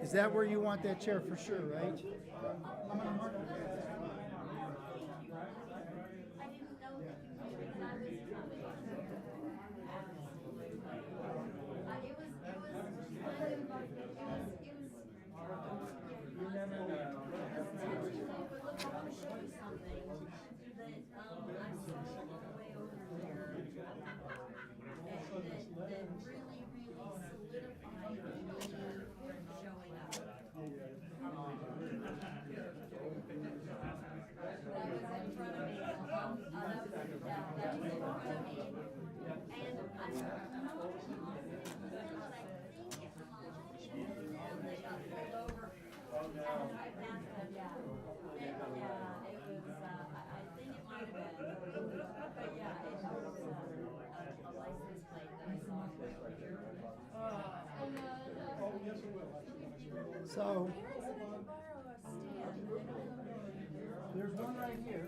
Is that where you want that chair for sure, right? I'm gonna mark it. I didn't know that you knew that I was coming. Absolutely. It was kind of, you never know. But look, I want to show you something that I saw on the way over here that really, really solidified me showing up. That was in front of me. That was in front of me. And I don't know what I think it might have been, and they got pulled over. And I passed them, yeah. It was, I think it might have been. But yeah, it was a license plate that I saw on the way over here. Oh, yes, it will. So Parents said I could borrow a stand. there's one right here.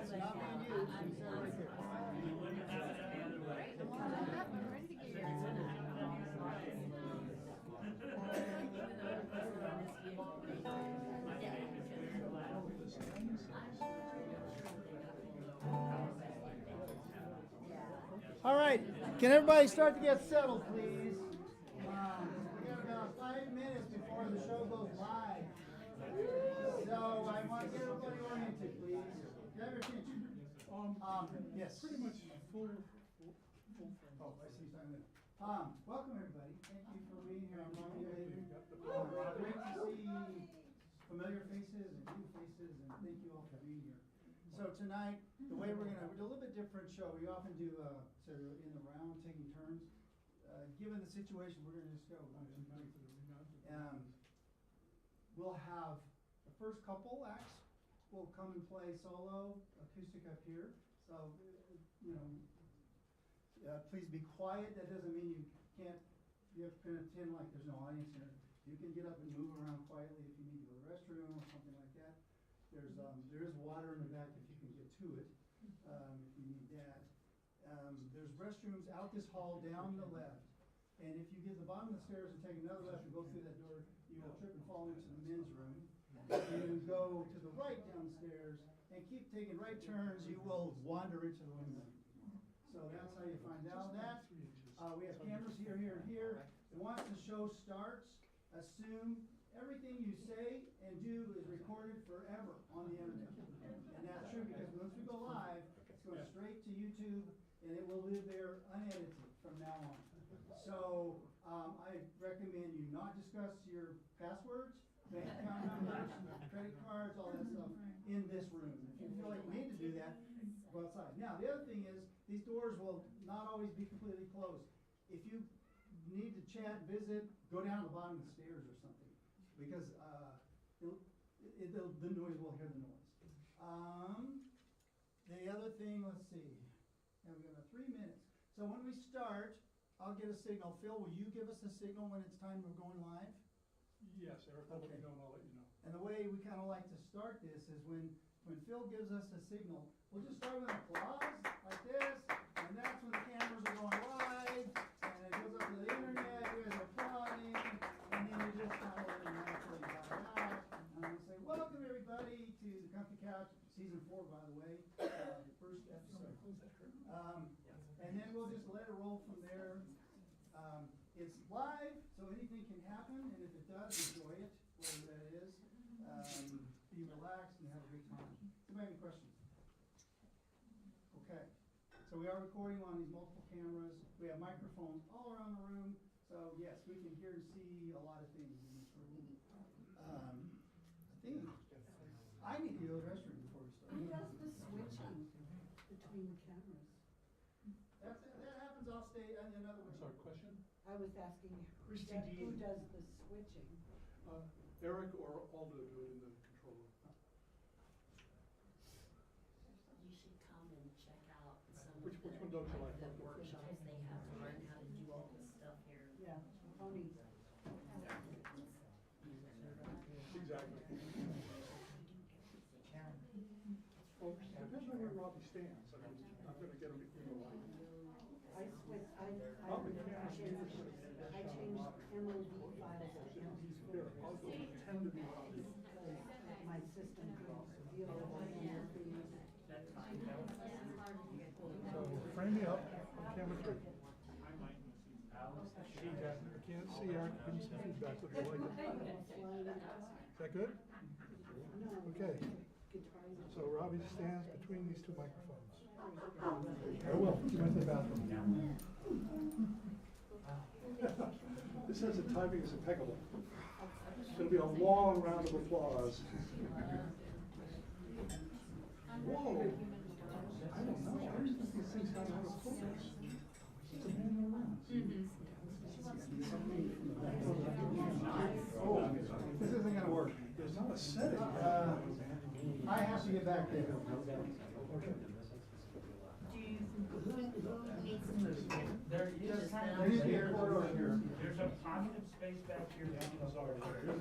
It's not being used. It's right here. I'm ready to get All right, can everybody start to get settled, please? We got about 5 minutes before the show goes live. So I want to get everybody oriented, please. Get your attention. Yes. Pretty much full. Oh, I see something there. Welcome everybody. Thank you for being here. I'm Great to see familiar faces and new faces, and thank you all for being here. So tonight, the way we're do a little bit different show. We often do sort of in the round, taking turns. Given the situation, we're going to just go. We'll have the first couple acts will come and play solo acoustic up here. So, please be quiet. That doesn't mean you can't. You have to pretend like there's no audience here. You can get up and move around quietly if you need to go to the restroom or something like that. There is water in the back if you can get to it, if you need that. There's restrooms out this hall down the left. And if you get to the bottom of the stairs and take another left and go through that door, you will trip and fall into the men's room. You go to the right downstairs and keep taking right turns, you will wander into the women's room. So that's how you find out that. We have cameras here, here, and here. And once the show starts, assume everything you say and do is recorded forever on the internet. And that's true because once we go live, it's going straight to YouTube and it will live there unedited from now on. So I recommend you not discuss your passwords, bank account numbers, credit cards, all that stuff in this room. If you feel like you need to do that, go outside. Now, the other thing is, these doors will not always be completely closed. If you need to chat, visit, go down to the bottom of the stairs or something, because the noise will hear the noise. The other thing, let's see, we got about 3 minutes. So when we start, I'll get a signal. Phil, will you give us a signal when it's time of going live? Yes, Eric, I'll let you know and I'll let you know. And the way we kind of like to start this is when Phil gives us a signal, we'll just start with applause, like this, and that's when the cameras are going live, and it goes up to the internet, you guys are applauding, and then you just kind of let it naturally die out, and we say, welcome everybody to the Comfy Couch, season 4, by the way, first episode. And then we'll just let it roll from there. It's live, so anything can happen, and if it does, enjoy it, whatever that is. Be relaxed and have a great time. Do you have any questions? Okay. So we are recording on these multiple cameras. We have microphones all around the room. So yes, we can hear and see a lot of things in this room. I think I need to go to the restroom before we start. Who does the switching between the cameras? That happens off stage and another way. I'm sorry, question? I was asking Christy who Dean. does the switching? Eric or Aldo do it in the control room. You should come and check out some Which of one don't you like? the workshops they have to learn how to do all this stuff here. Yeah, Tony. Exactly. Well, depends on where Robbie stands. I mean, I'm going to get him to go live. I changed MOV files to MP4 Here, I'll go pretend to be Robbie. My system calls. You know, So frame me up on camera 3. Feedback. I can't see her. Give me some feedback if you like it. Is that good? Okay. So Robbie stands between these two microphones. I will. You went to the bathroom. This says the timing is impeccable. It'll be a long round of applause. Whoa! I don't know. I just think these things got out of focus. It's a manual lens. Oh, this isn't gonna work. There's not a setting. I have to get back there. Okay. There is There needs to be a corridor here. there's a pocket of space back here that is already there.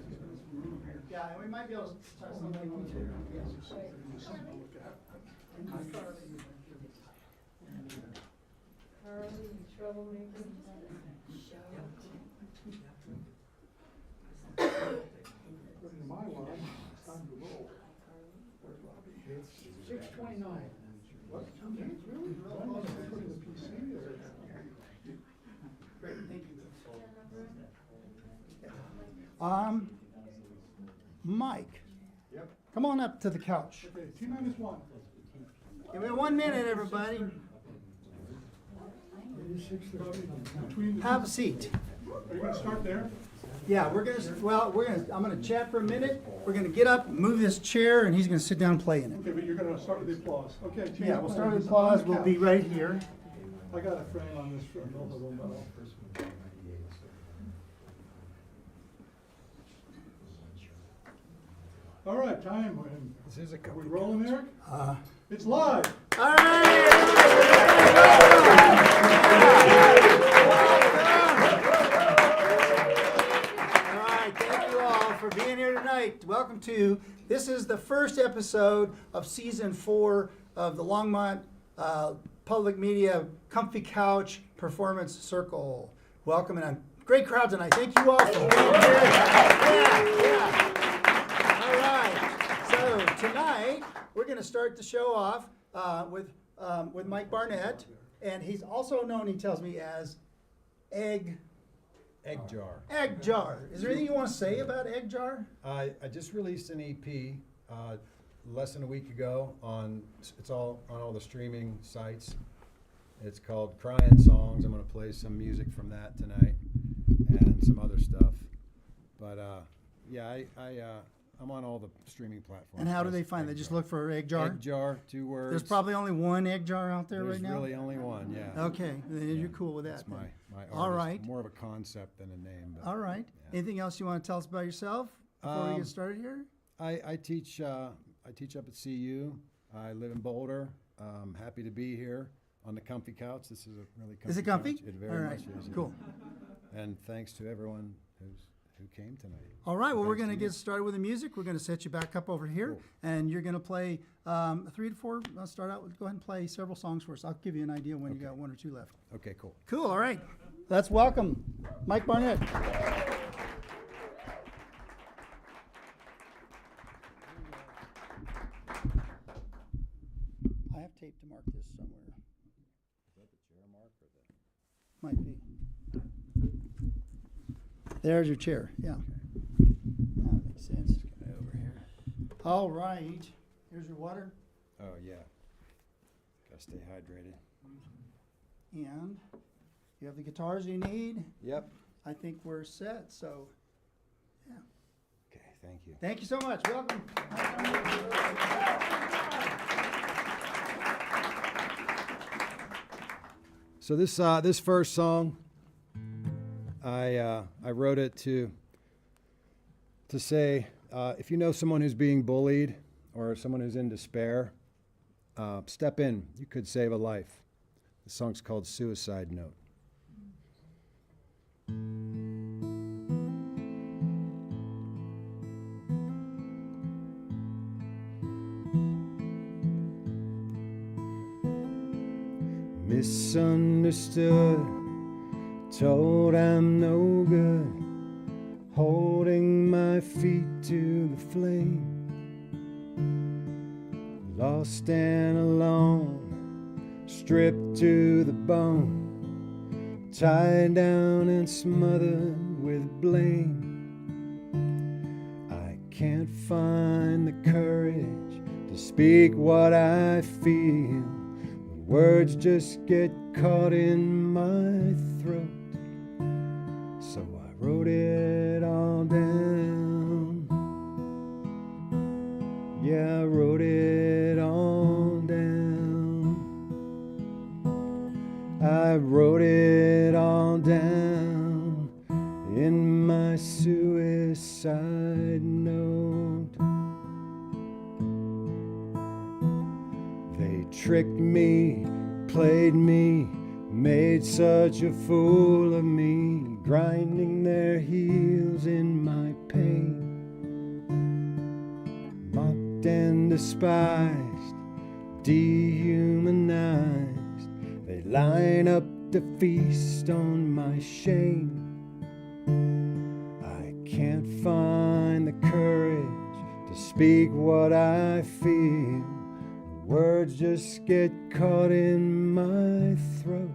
Yeah, and we might be able to touch something on too. Harley, troublemaker. According to my watch, it's time to roll. Where's Robbie? It's 6:29. What? 2 minutes, really? Well, I'm just putting the PC there. Great, thank you. Mike. Yep. Come on up to the couch. Okay, T-1. Give me 1 minute, everybody. It is 6:30. Between the Have a seat. Are you gonna start there? Yeah, I'm gonna chat for a minute. We're gonna get up, move this chair, and he's gonna sit down and play in it. Okay, but you're gonna start with the applause. Okay, T-1. Yeah, we'll start with applause. We'll be right here. I got a frame on this for both of them, but I'll. All right, time. Are we rolling, Eric? It's live. All right. All right, thank you all for being here tonight. Welcome to, this is the first episode of season 4 of the Longmont Public Media Comfy Couch Performance Circle. Welcome, and a great crowd tonight. Thank you all for being here. Yeah. All right, so tonight we're going to start the show off with Mike Barnett, and he's also known, he tells me, as Egg Jar. Egg Jar. Is there anything you want to say about Egg Jar? I just released an EP less than a week ago it's all on all the streaming sites. It's called Crying Songs. I'm going to play some music from that tonight and some other stuff. But yeah, I'm on all the streaming platforms. And how do they find it? They just look for Egg Jar? Egg Jar, 2 words. There's probably only one Egg Jar out there right now? There's really only one, yeah. Okay, then you're cool with that. That's then. my All artist. right. More of a concept than a name. But All right. yeah. Anything else you want to tell us about yourself before we get started here? I teach up at CU. I live in Boulder. Happy to be here on the comfy couch. This is a really comfy Is it comfy? couch. It very All right, much is. Yeah. cool. And thanks to everyone who came tonight. All right, well, we're Thanks going to to you. get started with the music. We're going to set you back up over here, Cool. and you're going to play 3 to 4. Let's start out with, go ahead and play several songs for us. I'll give you an idea when you got 1 or 2 left. Okay, cool. Cool, all right. Let's welcome Mike Barnett. I have tape to mark this somewhere. Is that the chair mark or the? Might be. There's your chair, yeah. That makes sense. Over here. All right, here's your water, Oh yeah. Gotta stay hydrated. and you have the guitars you need. Yep. I think we're set, so, yeah. Okay, thank you. Thank you so much, welcome. So this first song, I wrote it to say if you know someone who's being bullied or someone who's in despair, step in. You could save a life. The song's called Suicide Note. Misunderstood, told I'm no good, holding my feet to the flame. Lost and alone, stripped to the bone, tied down and smothered with blame. I can't find the courage to speak what I feel. The words just get caught in my throat. So I wrote it all down. Yeah, I wrote it all down. I wrote it all down in my suicide note. They tricked me, played me, made such a fool of me, grinding their heels in my pain. Mocked and despised, dehumanized, they line up to feast on my shame. I can't find the courage to speak what I feel. The words just get caught in my throat.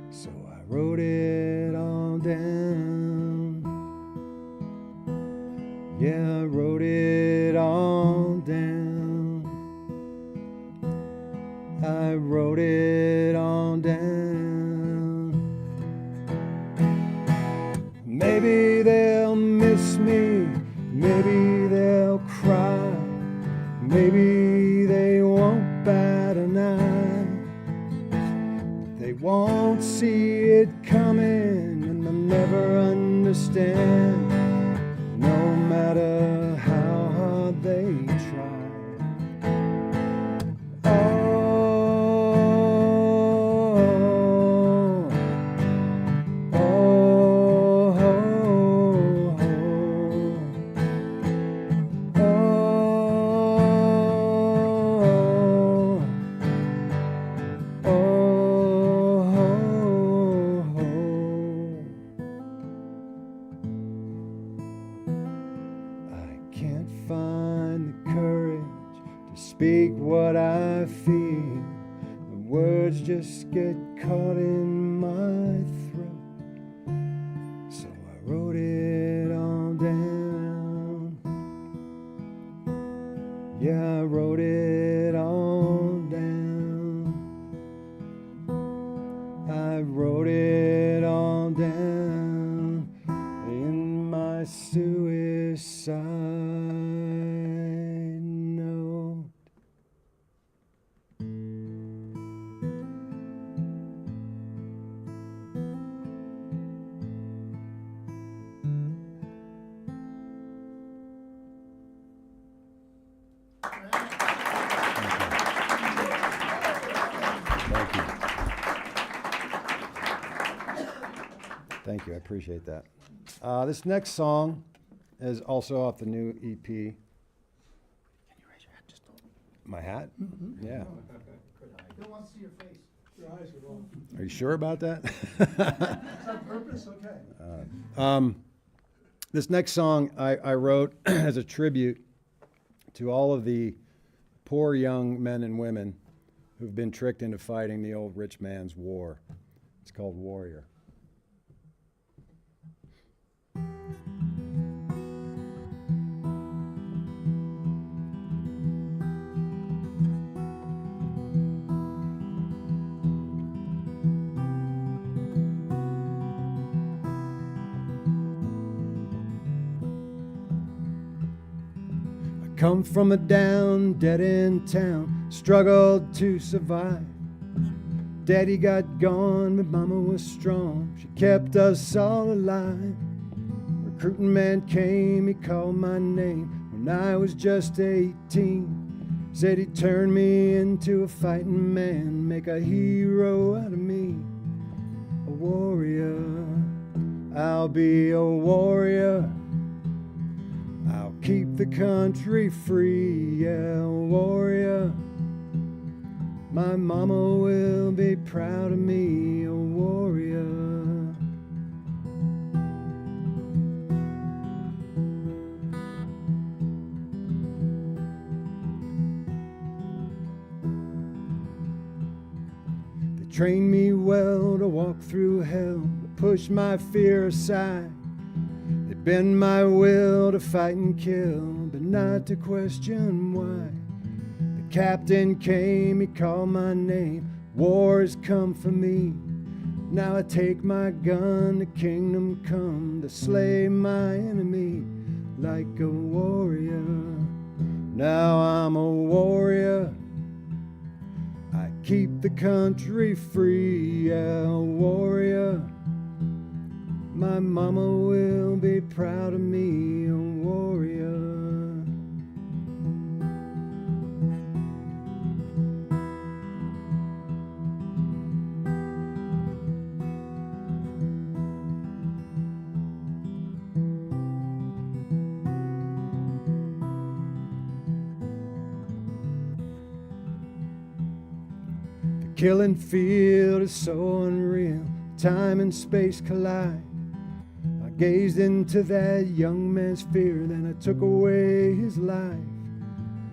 So I wrote it all down. Yeah, I wrote it all down. I wrote it all down. Maybe they'll miss me, maybe they'll cry, maybe they won't bat an eye. They won't see it coming and they'll never understand, no matter how hard they try. Speak what I feel. The words just get caught in my throat. So I wrote it all down. Yeah, I wrote it all down. I wrote it all down in my suicide note. Thank you, I appreciate that. This next song is also off the new EP. Can you raise your hat just a little? My hat? Mm-hmm. Yeah. Don't want to see your face. Your eyes are wrong. Are you sure about that? Is that purpose? Okay. This next song I wrote as a tribute to all of the poor young men and women who've been tricked into fighting the old rich man's war. It's called Warrior. Come from a down, dead-end town, struggled to survive. Daddy got gone, but Mama was strong. She kept us all alive. Recruiting man came, he called my name when I was just 18. Said he'd turn me into a fighting man, make a hero out of me. A warrior, I'll be a warrior. I'll keep the country free, yeah, warrior. My mama will be proud of me, a warrior. They trained me well to walk through hell, to push my fear aside. They bend my will to fight and kill, but not to question why. The captain came, he called my name. War has come for me. Now I take my gun to kingdom come, to slay my enemy like a warrior. Now I'm a warrior. I keep the country free, yeah, a warrior. My mama will be proud of me, a warrior. The killing field is so unreal, time and space collide. I gazed into that young man's fear, then I took away his life.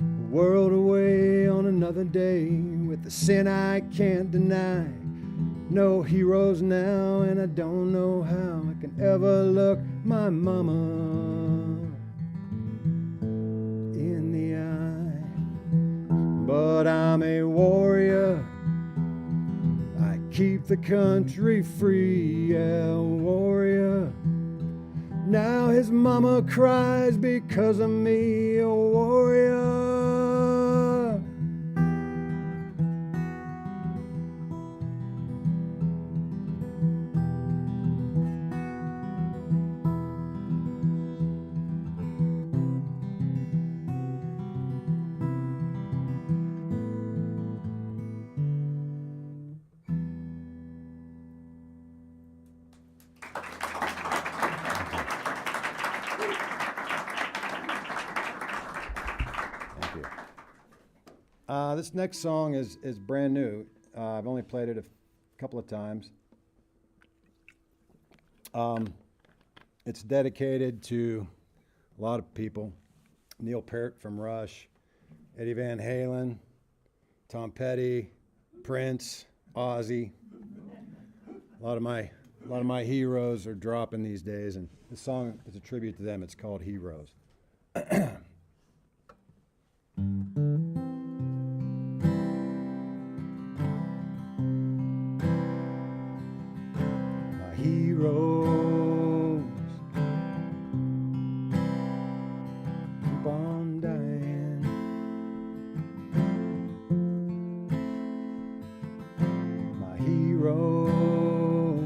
A world away on another day, with the sin I can't deny. No heroes now, and I don't know how I can ever look my mama in the eye. But I'm a warrior. I keep the country free, yeah, a warrior. Now his mama cries because of me, a warrior. Thank you. This next song is brand new. I've only played it a couple of times. It's dedicated to a lot of people. Neil Peart from Rush, Eddie Van Halen, Tom Petty, Prince, Ozzy. A lot of my heroes are dropping these days, and this song is a tribute to them. It's called Heroes. My heroes keep on dying. My heroes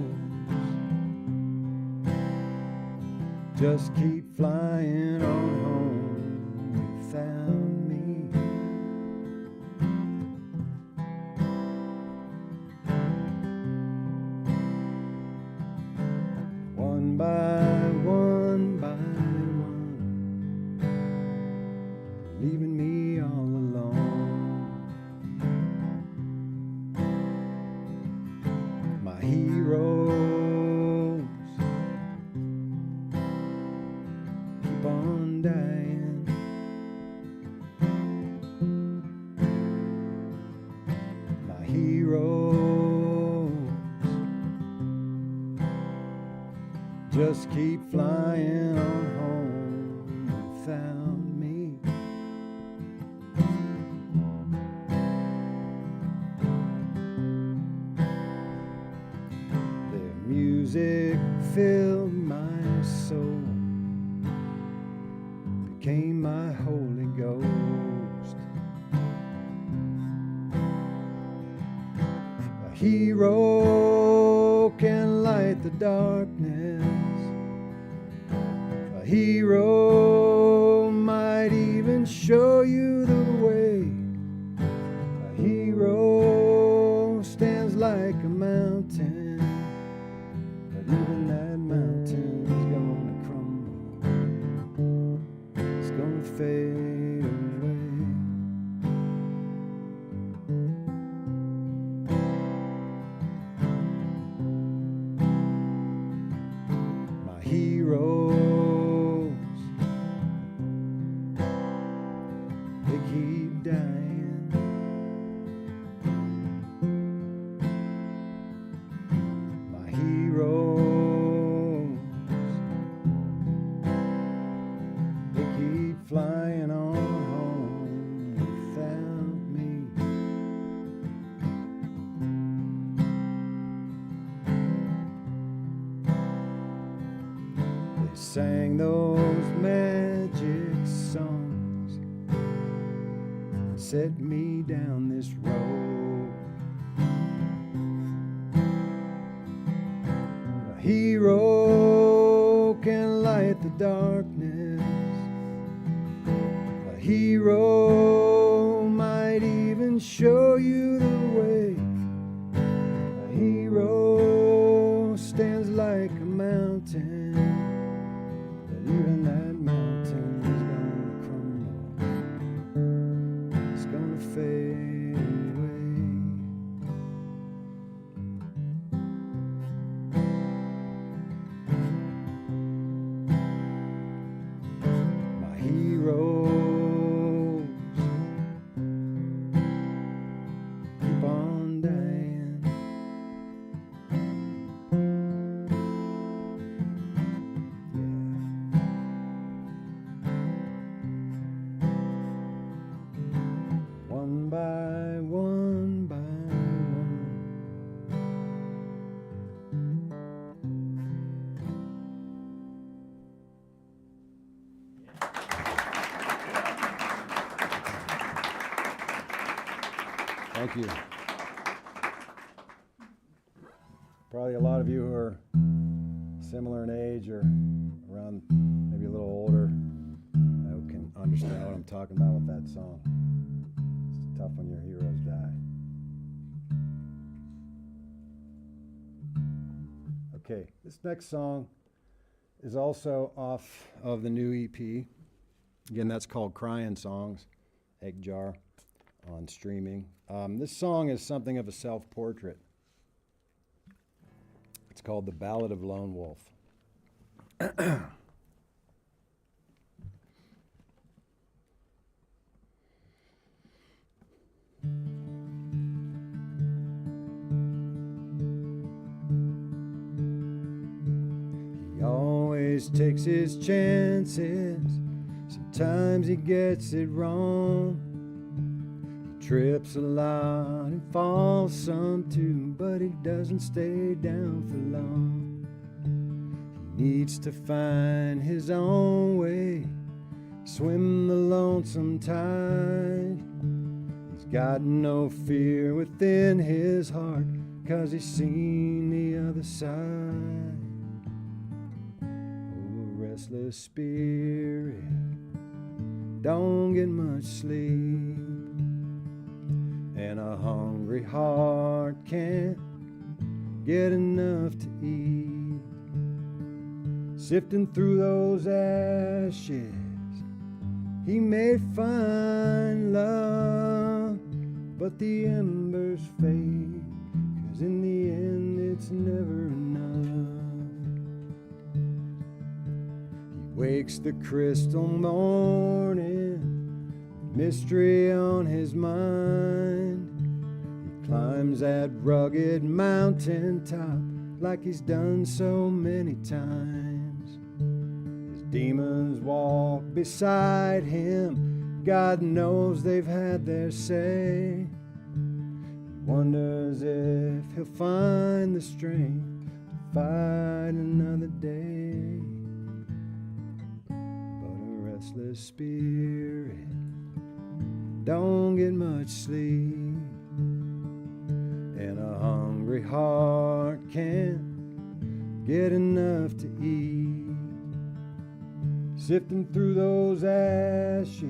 just keep flying on home without me. One by one, leaving me all alone. My heroes keep on dying. My heroes just keep flying on home without me. Their music filled my soul, became my Holy Ghost. A hero can light the darkness. A hero might even show you the way. A hero stands like a mountain, but even that mountain's gonna crumble. It's gonna fade away. My heroes, they keep dying. sang those magic songs, set me down this road. A hero can light the darkness. A hero might even show you the way. A hero stands like a mountain, but even that mountain is gonna crumble. It's gonna fade away. My heroes keep on dying. One by one by one. Thank you. Probably a lot of you who are similar in age or around maybe a little older can understand what I'm talking about with that song. It's tough when your heroes die. Okay, this next song is also off of the new EP. Again, that's called Crying Songs, Egg Jar, on streaming. This song is something of a self-portrait. It's called The Ballad of Lone Wolf. He always takes his chances. Sometimes he gets it wrong. He trips a lot and falls some too, but he doesn't stay down for long. He needs to find his own way, swim the lonesome tide. He's got no fear within his heart, 'cause he's seen the other side. Oh, restless spirit, don't get much sleep, and a hungry heart can't get enough to eat. Sifting through those ashes, he may find love, but the embers fade, 'cause in the end it's never enough. He wakes the crystal morning, mystery on his mind. He climbs that rugged mountain top like he's done so many times. His demons walk beside him, God knows they've had their say. He wonders if he'll find the strength to fight another day. But a restless spirit don't get much sleep, and a hungry heart can't get enough to eat. Sifting through those ashes,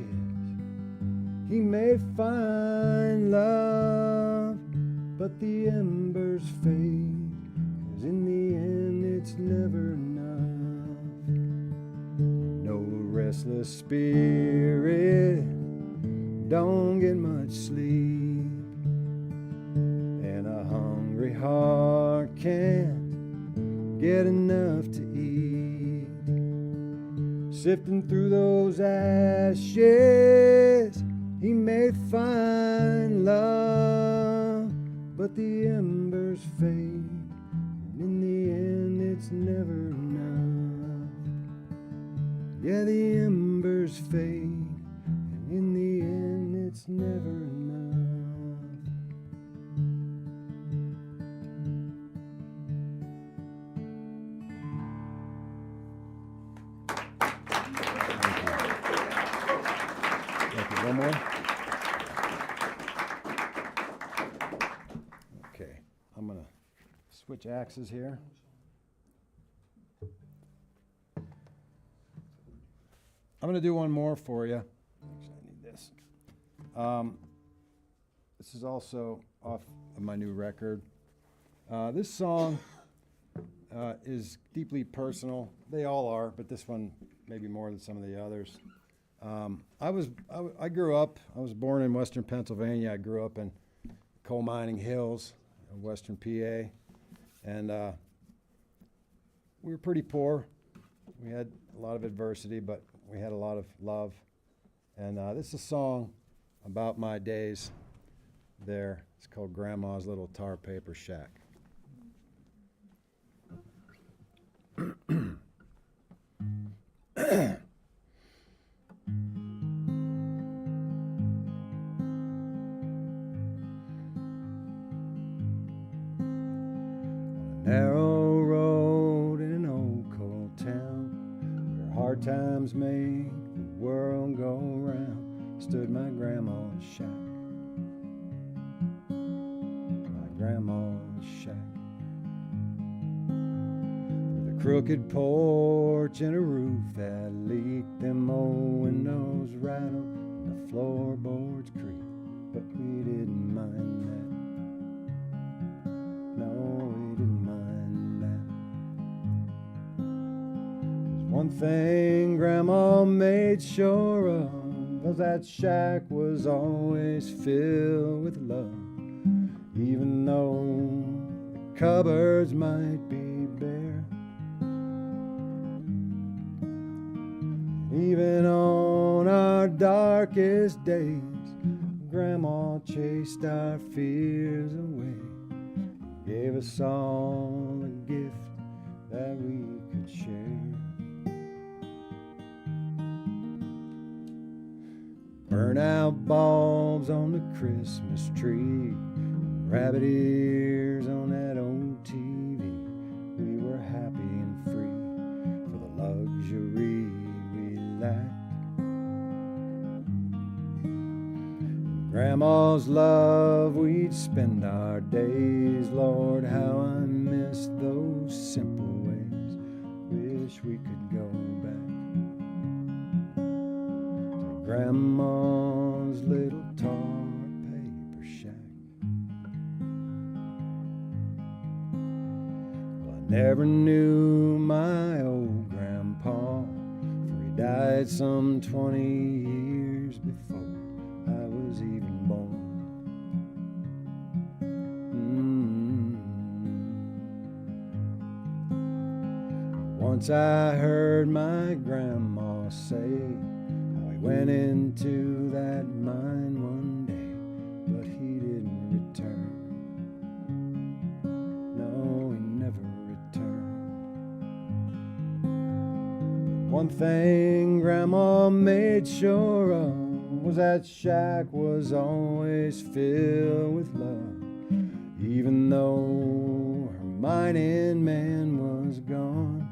he may find love, but the embers fade, 'cause in the end it's never enough. No restless spirit don't get much sleep, and a hungry heart can't get enough to eat. Sifting through those ashes, he may find love, but the embers fade, and in the end it's never enough. Yeah, the embers fade, and in the end it's never enough. more. Okay, I'm gonna switch axes here. I'm gonna do one more for you. Actually, I need this. This is also off of my new record. This song is deeply personal. They all are, but this one maybe more than some of the others. I grew up. I was born in Western Pennsylvania. I grew up in coal mining hills in Western PA, and we were pretty poor. We had a lot of adversity, but we had a lot of love. And this is a song about my days there. It's called Grandma's Little Tar Paper Shack. Narrow road in an old coal town, where hard times make the world go round, stood my grandma's shack. My grandma's shack. With a crooked porch and a roof that leaked, them old windows rattled and the floorboards creaked, but we didn't mind that. No, we didn't mind that. 'Cause one thing Grandma made sure of was that shack was always filled with love, even though the cupboards might be bare. Even on our darkest days, Grandma chased our fears away, gave us all a gift that we could share. Burn out bulbs on the Christmas tree, rabbit ears on that old TV. We were happy and free for the luxury we lacked. Grandma's love, we'd spend our days. Lord, how I miss those simple ways. Wish we could go back to Grandma's little tar paper shack. Well, I never knew my old grandpa, for he died some 20 years before I was even born. Once I heard my grandma say how he went into that mine one day, but he didn't return. No, he never returned. One thing Grandma made sure of was that shack was always filled with love, even though her mining man was gone.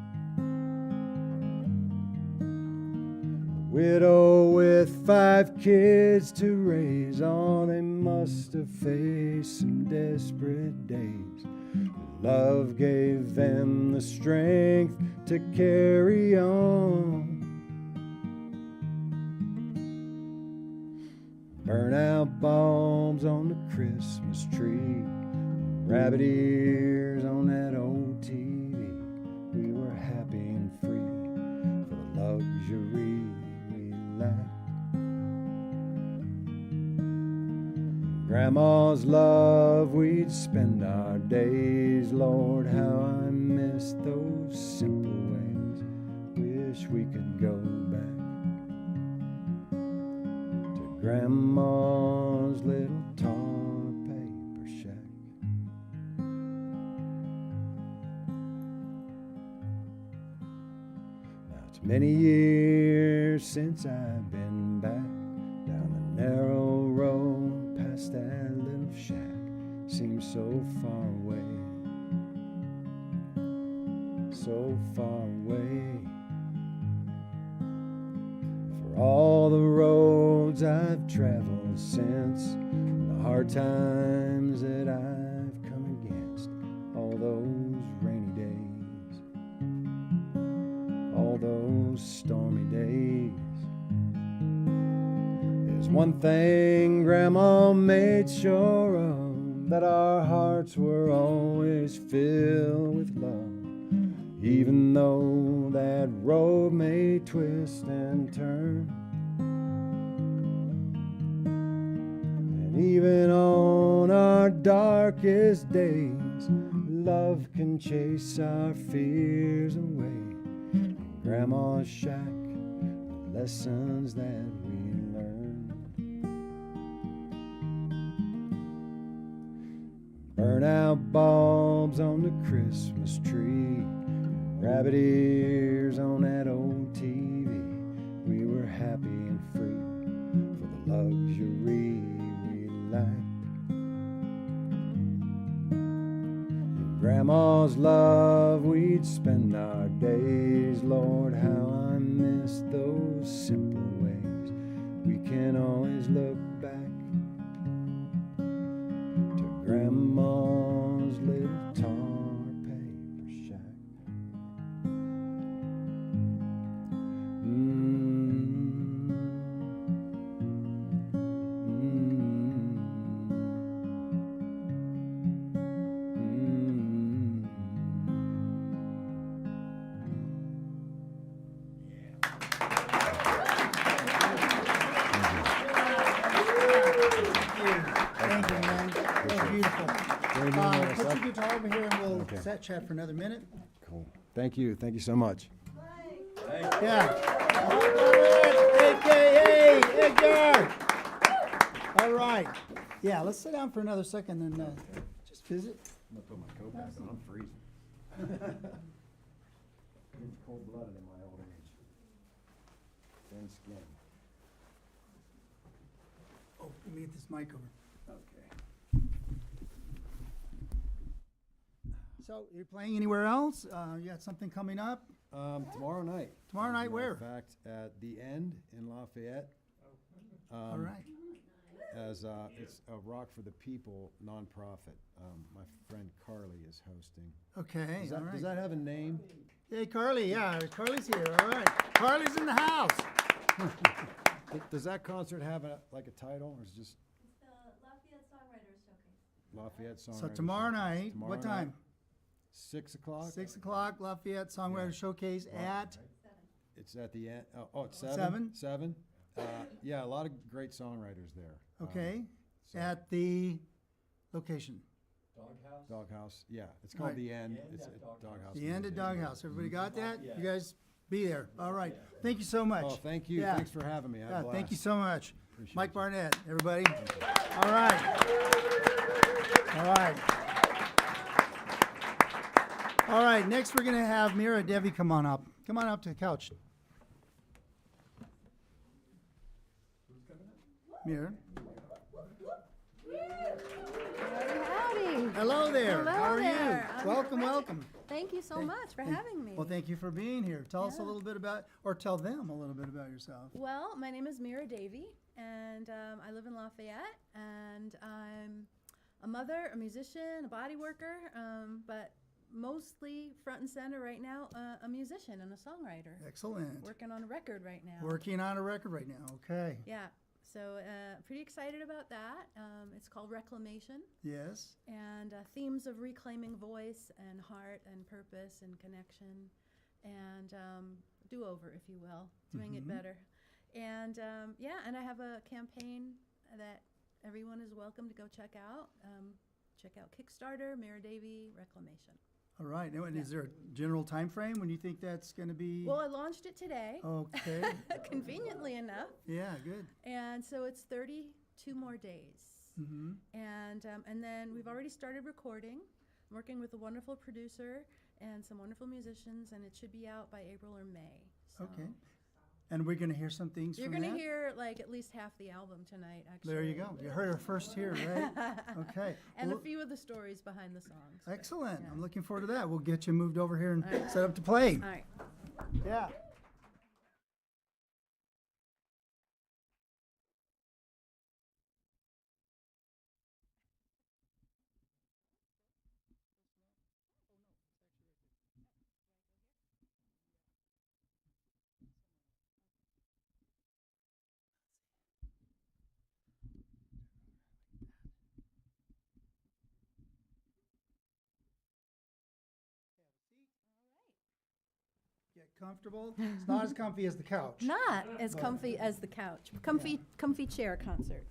Widow with 5 kids to raise, oh, they must have faced some desperate days. Love gave them the strength to carry on. Burn out bulbs on the Christmas tree, rabbit ears on that old TV. We were happy and free for the luxury we lacked. Grandma's love, we'd spend our days. Lord, how I miss those simple ways. Wish we could go back to Grandma's little tar paper shack. Now it's many years since I've been back down the narrow road past that little shack. Seems so far away, so far away. For all the roads roads I've traveled since, the hard times that I've come against, all those rainy days, all those stormy days. There's one thing Grandma made sure of, that our hearts were always filled with love, even though that road may twist and turn. And even on our darkest days, love can chase our fears away. In Grandma's shack, the lessons that we learned. Burn out bulbs on the Christmas tree, rabbit ears on that old TV. We were happy and free for the luxury we lacked. In Grandma's love we'd spend our days. Lord, how I miss those simple ways. We can always look back to Grandma's little tar paper shack. Thank you, man. That was beautiful. Very nice. Put your guitar over here and we'll Okay. chat for another minute. Cool. Thank you. Thank you so much. Yeah. AKA Edgar. All right. Yeah, let's sit down for another second and just visit. I'm gonna put my coat back on. I'm freezing. It's cold-blooded in my old age. Thin skin. Oh, let me get this mic over. Okay. So, you're playing anywhere else? You got something coming up? Tomorrow night. Tomorrow night As a matter where? of fact, at the End in Lafayette. All right. As it's a Rock for the People nonprofit. My friend Carly is hosting. Okay, Does all that, right. does that have a name? Hey, Carly, yeah, Carly's here, all right. Carly's in the house. Does that concert have a title, or is it just It's the Lafayette Songwriters Showcase. Lafayette Songwriters? So tomorrow night, Tomorrow what night, time? 6 o'clock? 6 o'clock, Lafayette Songwriter Yeah. Showcase at, It's at the end. Oh, it's 7? 7? 7? Yeah, a lot of great songwriters there. okay, So- at the location. Doghouse, yeah. It's called Right. The End. It's at Doghouse. The end of Museum. Doghouse. Everybody got that? You guys be there. All right. Thank you so much. Oh, thank you. Yeah. Thanks for having me. I had a Yeah, thank you blast. so much. Appreciate Mike you. Barnett, everybody. All right. All right. All right, next we're gonna have Mira Devi come on up. Come on up to the couch. Mira. Howdy. Hello there. Hello How are there. you? I'm Welcome, great. welcome. Thank you so much for Thank- having me. Well, thank you for being here. Tell us a Yeah. little bit about, or tell them a little bit about yourself. Well, my name is Mira Davey, and I live in Lafayette, and I'm a mother, a musician, a body worker, but mostly front and center right now, a musician and a songwriter. Excellent. Working on a record right now. Working on a record right now. Okay. Yeah, so pretty excited about that. It's called Reclamation, Yes. and themes of reclaiming voice and heart and purpose and connection and do-over, if you will, doing it better. And yeah, and I have a campaign that everyone is welcome to go check out. Check out Kickstarter, Mira Davey, Reclamation. All right. Now, and is there a general time frame when you think that's going to be? Well, I launched it today, Okay. conveniently enough. Yeah, good. And so it's 32 more days. Mm-hmm. And then we've already started recording. I'm working with a wonderful producer and some wonderful musicians, and it should be out by April or May. So Okay. And we're going to hear some things You're from going to that? hear like at least half the album tonight, actually. There you go. You heard her first here, right? Okay. And Well, a few of the stories behind the songs. but, excellent. yeah. I'm looking forward to that. We'll get you moved over here and All right. set up to play. All right. Yeah. get comfortable. It's not as comfy as the couch. Not as comfy as the couch. Comfy chair concert.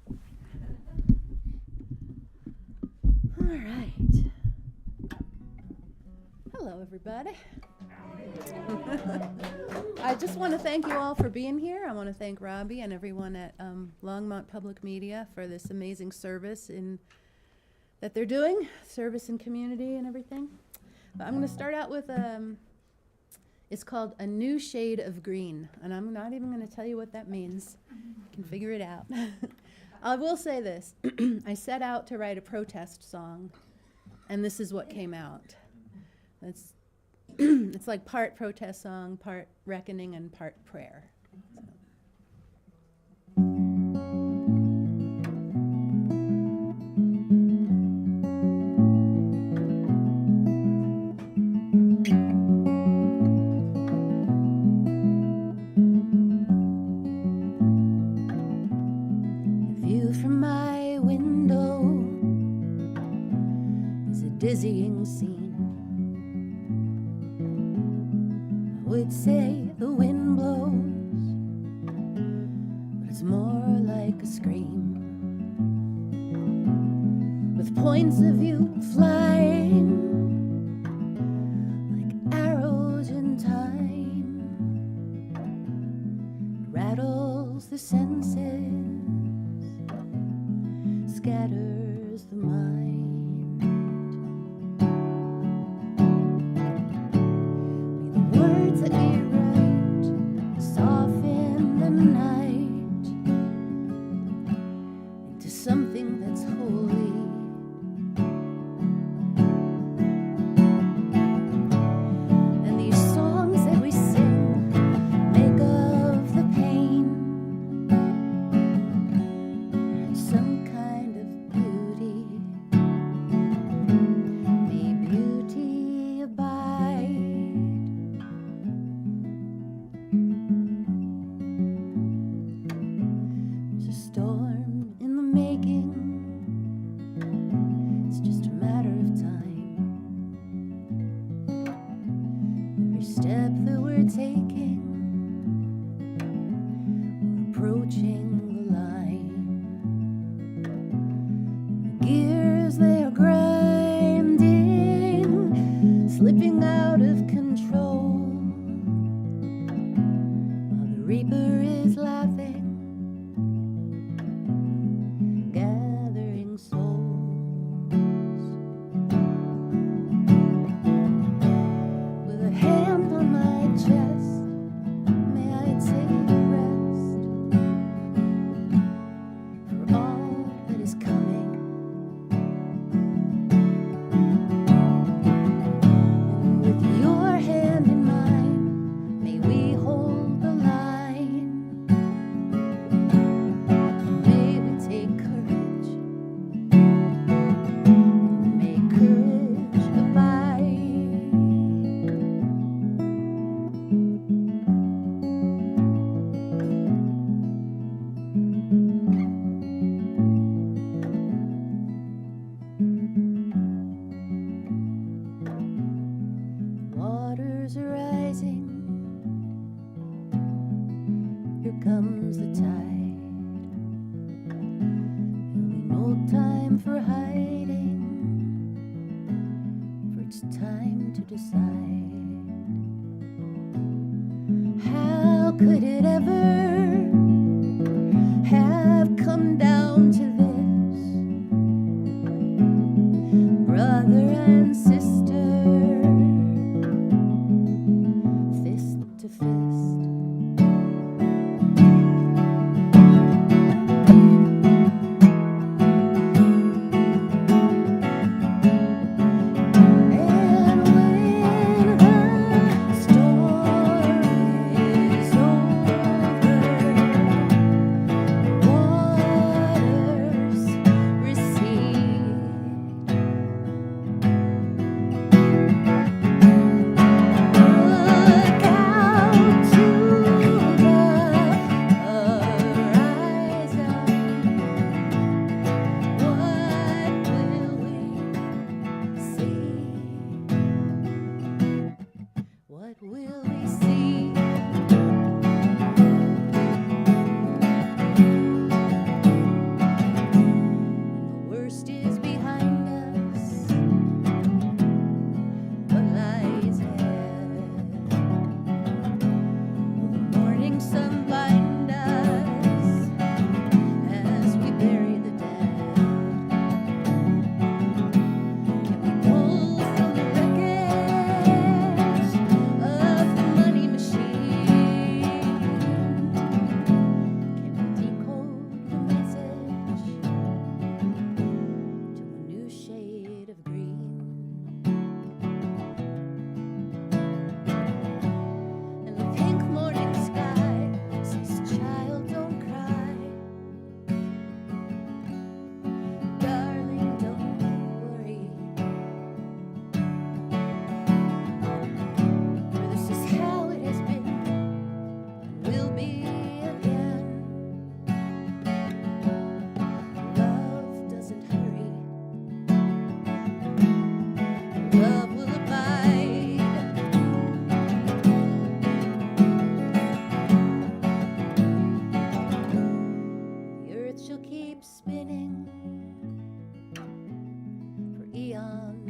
All right. Hello, everybody. I just want to thank you all for being here. I want to thank Robbie and everyone at Longmont Public Media for this amazing service that they're doing, service in community and everything. But I'm going to start out with it's called A New Shade of Green, and I'm not even going to tell you what that means. You can figure it out. I will say this. I set out to write a protest song, and this is what came out. It's like part protest song, part reckoning, and part prayer. The view from my window is a dizzying scene. Would say the wind blows, but it's more like a scream, with points of view flying like arrows in time. It rattles the senses, scatters the mind. That we write soften the night into something that's holy. And these songs that we sing make of the pain some kind of beauty. May beauty abide. Storm in the making, it's just a matter of time. Every step that we're taking, we're approaching the line. The gears, they are grinding, slipping out of control, while the reaper is laughing, gathering souls. With a hand on my chest, may I take rest for all that is coming. And with your hand in mine, may we hold the line. May we take courage, may courage abide. Waters are rising, here comes the tide. There'll be no time for hiding, for it's time to decide. How could it ever have come down to this? Brother and sister, fist to fist. And when the storm is over, waters recede.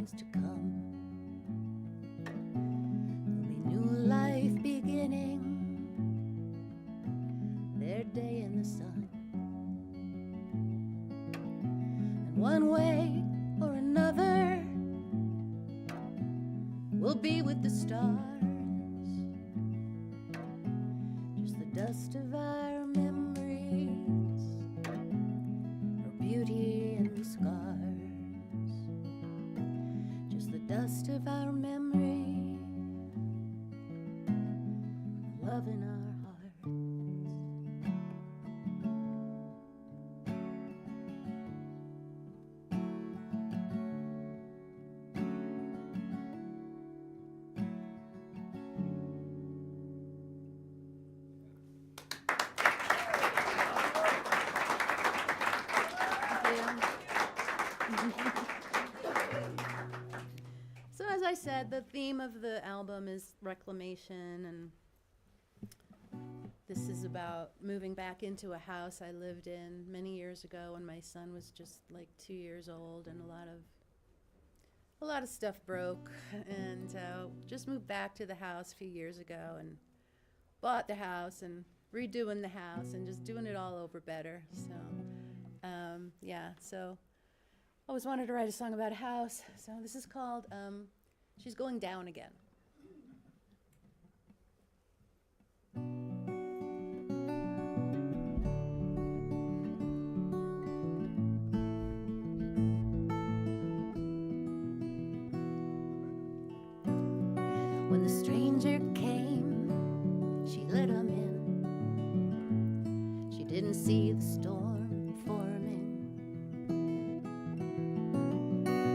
generations to come. There'll be new life beginning, their day in the sun. And one way or another, we'll be with the stars. Just the dust of our memories, our beauty and scars. Just the dust of our memory, love in our hearts. So as I said, the theme of the album is reclamation, and this is about moving back into a house I lived in many years ago when my son was just like 2 years old, and a lot of stuff broke, and just moved back to the house a few years ago and bought the house and redoing the house and just doing it all over better. So yeah, so always wanted to write a song about a house. So this is called She's Going Down Again. When the stranger came, she let him in. She didn't see the storm forming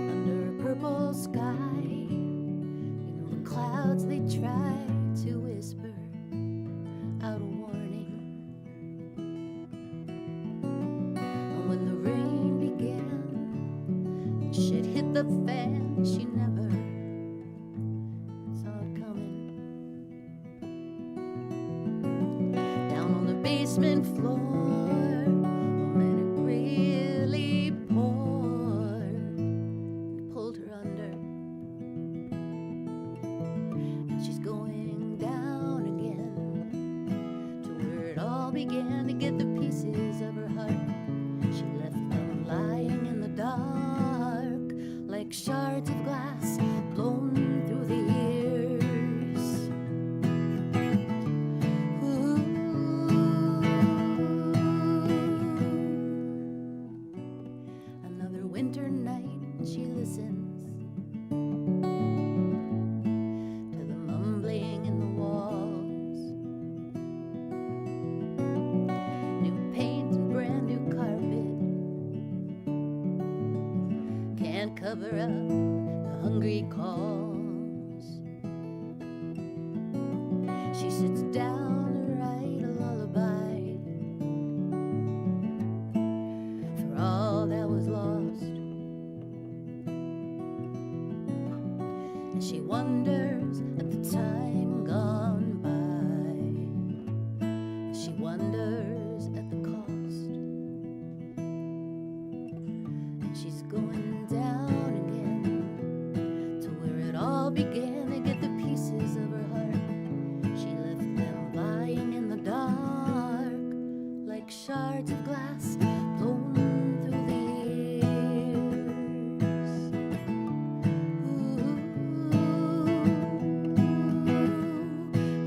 under a purple sky. You know, the clouds, they try to whisper out a warning. And when the rain began and shit hit the fan, she never saw it coming. Down on the basement floor, when it really poured and pulled her under, and she's going down again to where it all began, to get the pieces of her heart. She left them lying in the dark like shards of glass blown through the years. Ooh. Another winter night, she listens to the mumbling in the walls. New paint and brand new carpet can't cover up the hungry calls. She sits down to write a lullaby for all that was lost. And she wonders at the time gone by. She wonders at the cost. And she's going down again to where it all began, to get the pieces of her heart. She left them lying in the dark like shards of glass blown through the years.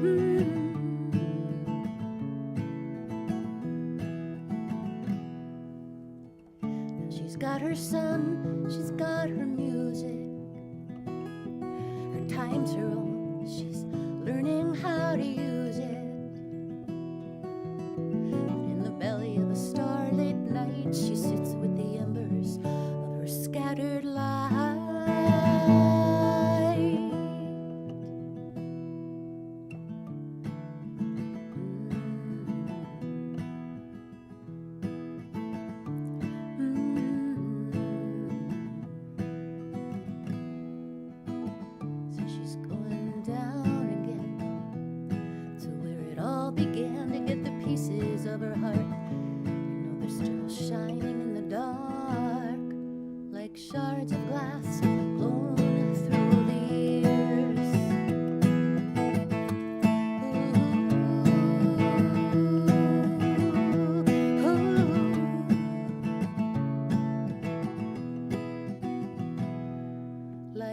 Ooh. Now she's got her son, she's got her music. Her time's her own, she's learning how to use it. And in the belly of a starlit night, she sits with the embers of her scattered light. So she's going down again to where it all began, to get the pieces of her heart. You know, they're still shining in the dark like shards of glass blown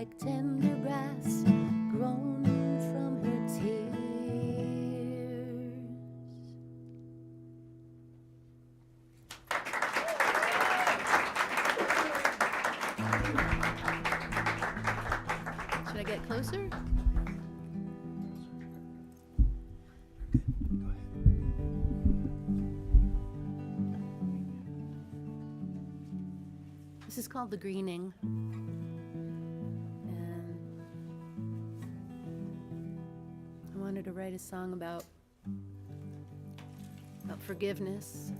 like tender grass grown from her tears. Should I get closer? This is called The Greening. And I wanted to write a song about forgiveness.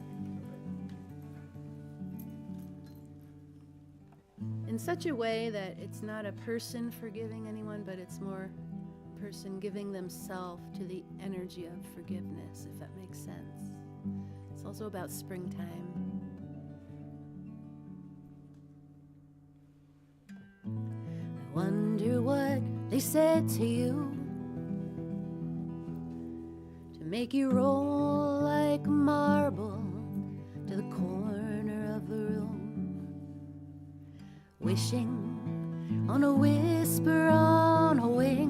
In such a way that it's not a person forgiving anyone, but it's more a person giving themselves to the energy of forgiveness, if that makes sense. It's also about springtime. I wonder what they said to you to make you roll like marble to the corner of the room, wishing on a whisper on a wing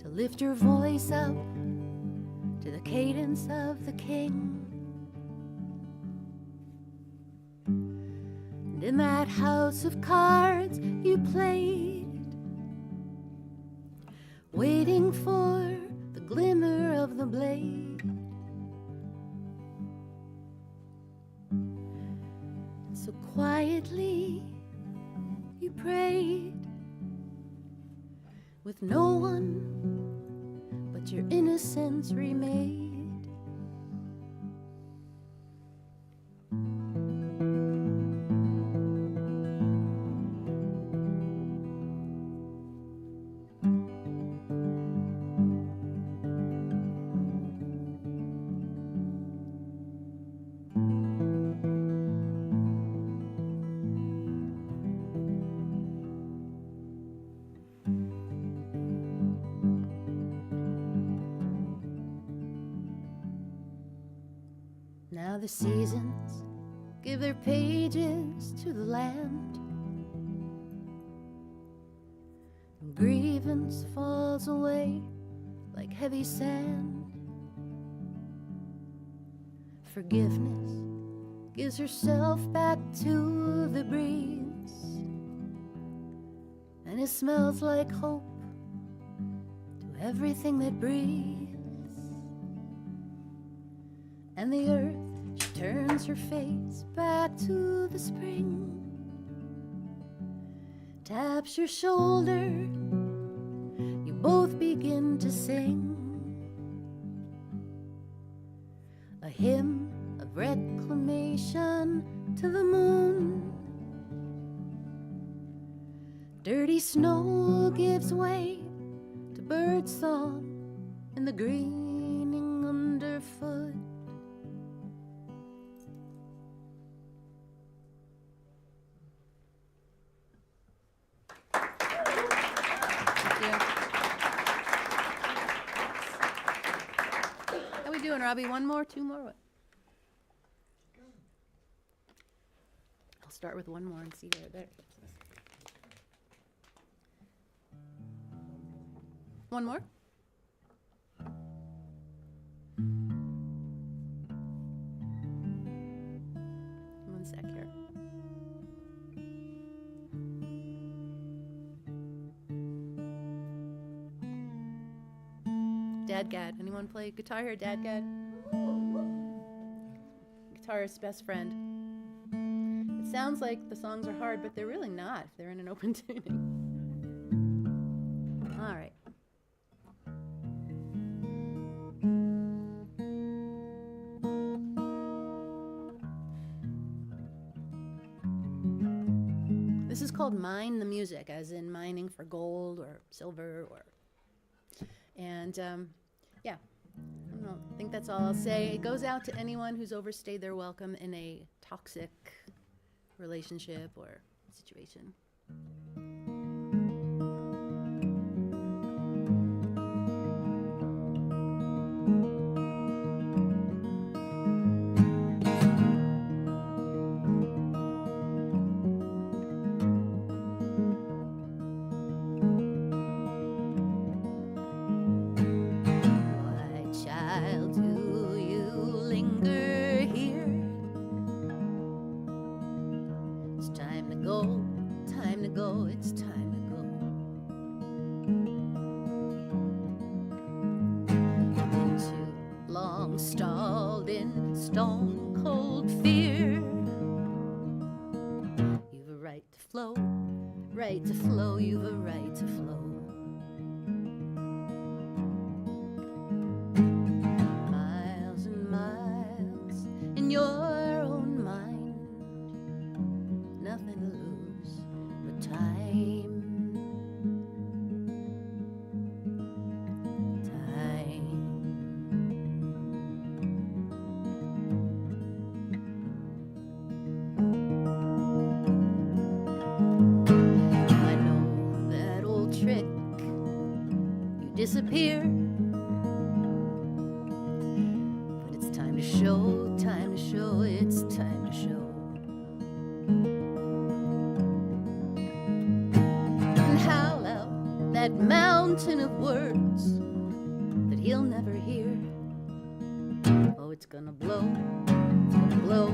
to lift your voice up to the cadence of the king. And in that house of cards you played, waiting for the glimmer of the blade. So quietly you prayed, with no one but your innocence remade. Now the seasons give their pages to the land, and grievance falls away like heavy sand. Forgiveness gives herself back to the breeze, and it smells like hope to everything that breathes. And the earth, she turns her face back to the spring, taps your shoulder, you both begin to sing a hymn of reclamation to the moon. Dirty snow gives way to birdsong and the greening underfoot. How we doing, Robbie? One more, two more? What? I'll start with one more and see where there. One more? One sec here. Dadgad. Anyone play guitar here? Dadgad? Guitarist's best friend. It sounds like the songs are hard, but they're really not. They're in an open tuning. All right. This is called Mine the Music, as in mining for gold or silver or... And yeah, I think that's all I'll say. It goes out to anyone who's overstayed their welcome in a toxic relationship or situation. time to go, it's time to go. I've been too long stalled in stone cold fear. You've a right to flow, right to flow, you've a right to flow. Miles and miles in your own mind, nothing to lose but time. I know that old trick, you disappear. But it's time to show, it's time to show. And howl out that mountain of words that he'll never hear. Oh, it's gonna blow, it's gonna blow.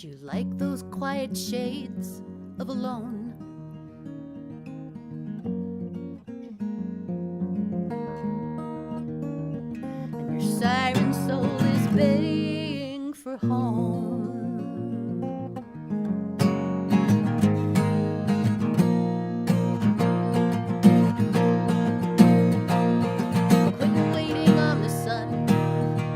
You like those quiet shades of alone. And your siren soul is baying for home. Quit waiting on the sun.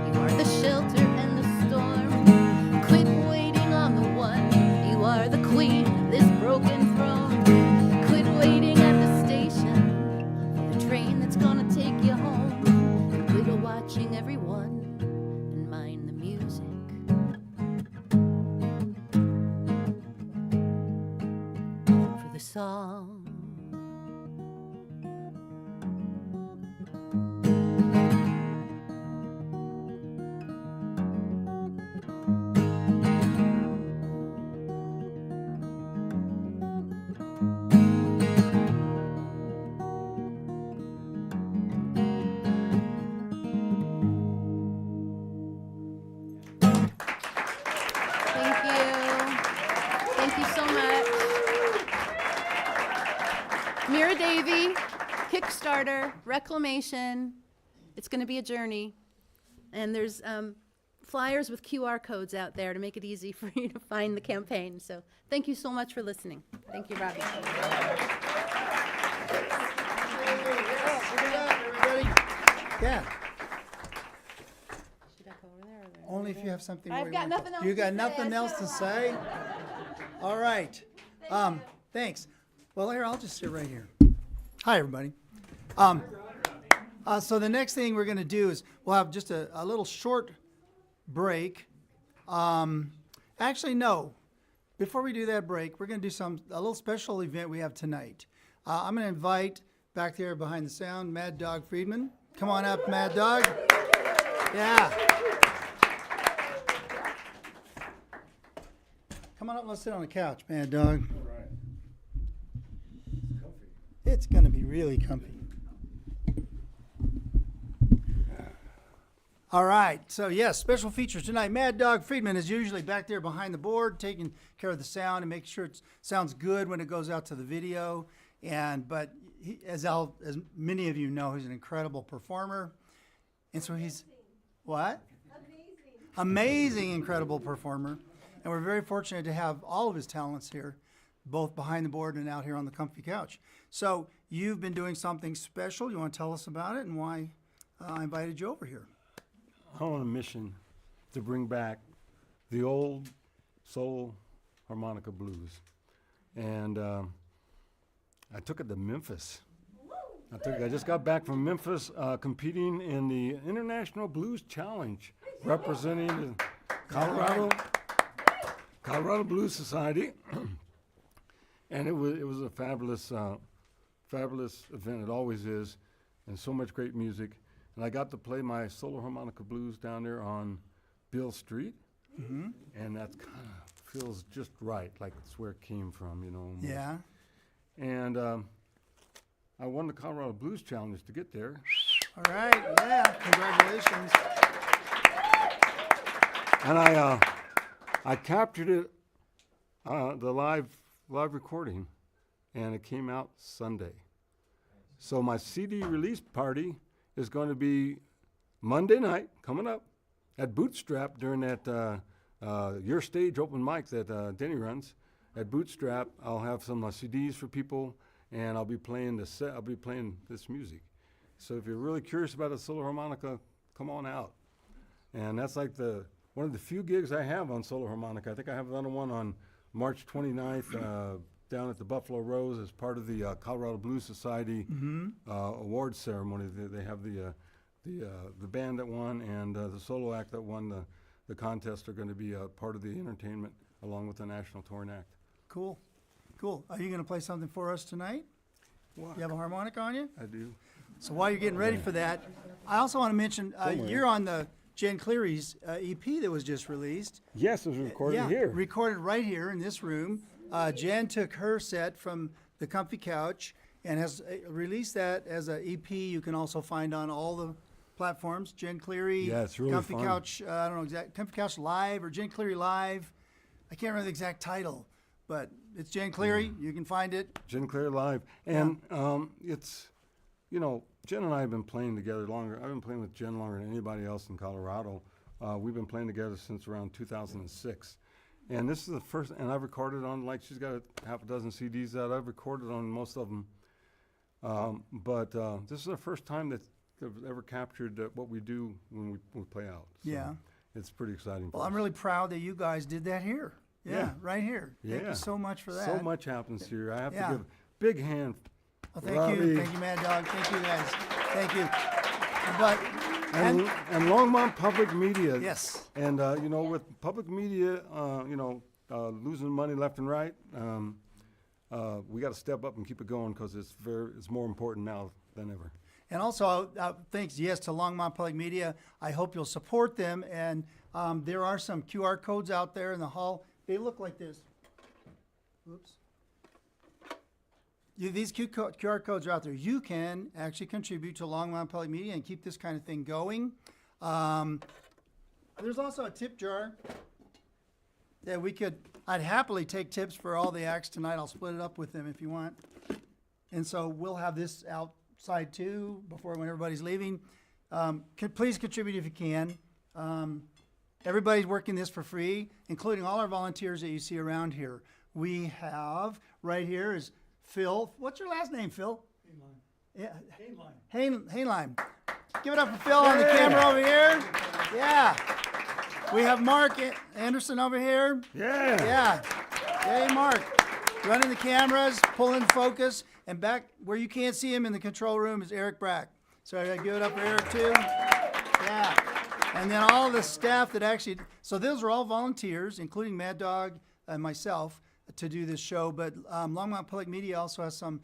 You are the shelter and the storm. Quit waiting on the one. You are the queen of this broken throne. Quit waiting at the station for the train that's gonna take you home. And quit watching everyone and mind the music. For the song. Thank you. Thank you so much. Mira Davey, Kickstarter, Reclamation. It's going to be a journey. And there's flyers with QR codes out there to make it easy for you to find the campaign. So thank you so much for listening. Thank you, Robbie. Yeah, Should I go over there or there? only if you have something. I've more got you want nothing to- else You to got say. nothing I else said to a lot. say? All right. Thanks. Well, here, I'll just sit right here. Hi, everybody. So the next thing we're going to do is we'll have just a little short break. Actually, no. Before we do that break, we're going to do a little special event we have tonight. I'm going to invite back there behind the sound, Mad Dog Friedman. Come on up, Mad Dog. Yeah. Come on up, let's sit on the couch, Mad Dog. It's going to be really comfy. All right, so yes, special features tonight. Mad Dog Friedman is usually back there behind the board, taking care of the sound and making sure it sounds good when it goes out to the video. But he, as many of you know, he's an incredible performer, and so he's what? Amazing, incredible performer, and we're very fortunate to have all of his talents here, both behind the board and out here on the comfy couch. So you've been doing something special. You want to tell us about it and why I invited you over here? I'm on a mission to bring back the old soul harmonica blues. And I took it to Memphis. I just got back from Memphis competing in the International Blues Challenge, representing the Colorado Blues Society. And it was a fabulous event. It always is, and so much great music. And I got to play my solo harmonica blues down there on Bill Street, and that kind of feels just right, like it's where it came from, you know. Almost. Yeah. And I won the Colorado Blues Challenge to get there. All right, yeah, congratulations. And I captured it, the live recording, and it came out Sunday. So my CD release party is going to be Monday night, coming up, at Bootstrap during that Your Stage open mic that Denny runs. At Bootstrap, I'll have some CDs for people, and I'll be playing this music. So if you're really curious about a solo harmonica, come on out. And that's like one of the few gigs I have on solo harmonica. I think I have another one on March 29th down at the Buffalo Rose as part of the Colorado Blues Society awards ceremony. They have the band that won and the solo act that won the contest are going to be part of the entertainment along with the national touring act. Cool. Are you going to play something for us tonight? What? You have a harmonica on you? I do. So while you're getting ready for that, I also want to mention you're on the Jen Cleary's EP that was just released. Yes, it was recorded Yeah, here. recorded right here in this room. Jen took her set from the Comfy Couch and has released that as an EP. You can also find on all the platforms. Jen Cleary, Yeah, it's really Comfy fun. Couch. I don't know exact Comfy Couch Live or Jen Cleary Live. I can't remember the exact title, but it's Jen Cleary. You can find it. Jen Clear Live. And it's, Jen and I have been playing together longer. I've been playing with Jen longer than anybody else in Colorado. We've been playing together since around 2006. And this is the first, and I've recorded on, she's got half a dozen CDs that I've recorded on most of them. But this is the first time that I've ever captured what we do when we play out. So Yeah. it's pretty exciting. Well, for I'm us. really proud that you guys did that here. Yeah, right here. Thank Yeah. you so much for that. So much happens here. I have Yeah. to give a big hand. Well, thank Robbie. you. Thank you, Mad Dog. Thank you, guys. Thank you. But, And Longmont Public Media. yes. And, with public media, losing money left and right, we got to step up and keep it going because it's more important now than ever. And also, thanks, yes, to Longmont Public Media. I hope you'll support them. And there are some QR codes out there in the hall. They look like this. Oops. These QR codes are out there. You can actually contribute to Longmont Public Media and keep this kind of thing going. There's also a tip jar that I'd happily take tips for all the acts tonight. I'll split it up with them if you want. And so we'll have this outside too when everybody's leaving. Please contribute if you can. Everybody's working this for free, including all our volunteers that you see around here. We have right here is Phil. What's your last name, Phil? Hainline. Give it up for Phil on the camera over here. Yeah. We have Mark Anderson over here. Yeah. Yeah. Hey, Mark. Running the cameras, pulling focus. And back where you can't see him in the control room is Eric Brack. So I gotta give it up for Eric too. Yeah. And then all the staff that actually, so those are all volunteers, including Mad Dog and myself, to do this show. But Longmont Public Media also has some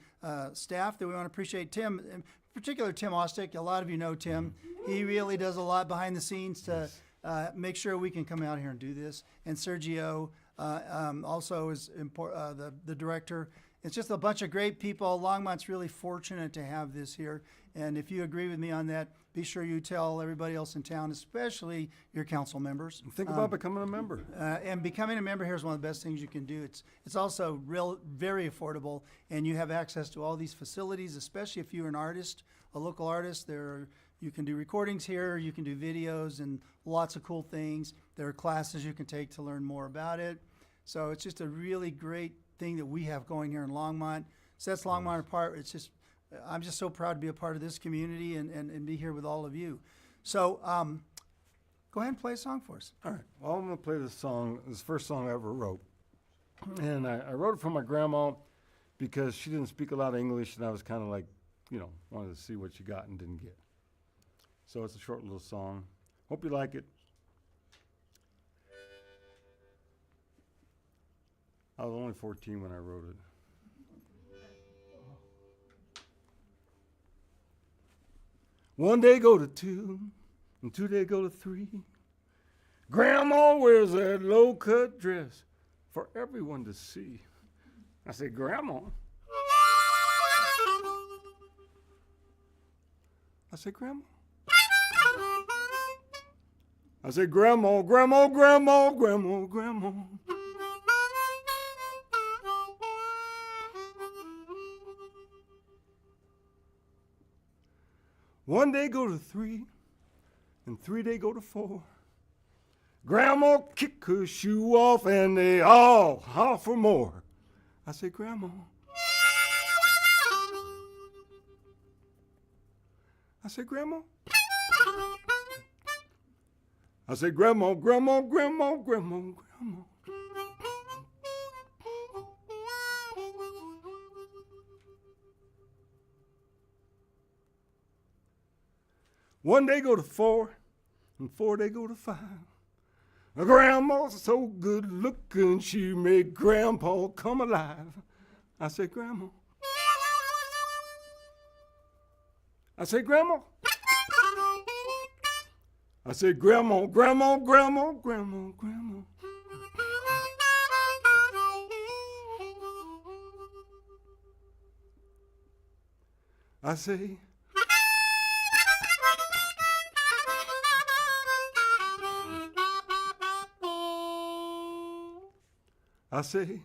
staff that we want to appreciate. Tim, in particular Tim Ostick. A lot of you know Tim. He really does a lot behind the scenes to make sure we can come out here and do this. And Sergio also is the director. It's just a bunch of great people. Longmont's really fortunate to have this here. And if you agree with me on that, be sure you tell everybody else in town, especially your council members. Think about becoming a member. And becoming a member here is one of the best things you can do. It's also very affordable, and you have access to all these facilities, especially if you're an artist, a local artist. You can do recordings here, you can do videos, and lots of cool things. There are classes you can take to learn more about it. So it's just a really great thing that we have going here in Longmont. Sets Longmont apart. I'm just so proud to be a part of this community and be here with all of you. So go ahead and play a song for us. All right. Well, I'm going to play this first song I ever wrote. And I wrote it for my grandma because she didn't speak a lot of English, and I was kind of like, wanted to see what she got and didn't get. So it's a short little song. Hope you like it. I was only 14 when I wrote it. One day go to 2, and 2 days go to 3. Grandma wears that low-cut dress for everyone to see. I said, Grandma, I said, Grandma. I said, Grandma, Grandma, Grandma, Grandma, Grandma. One day go to 3, and 3 day go to 4. Grandma kick her shoe off, and they all holler for more. I said, Grandma. I said, Grandma. I said, Grandma, Grandma, Grandma, Grandma, Grandma. One day go to 4, and 4 day go to 5. Grandma's so good looking, she made Grandpa come alive. I said, Grandma. I said, Grandma. I said, Grandma, Grandma, Grandma, Grandma, Grandma. I say, I say,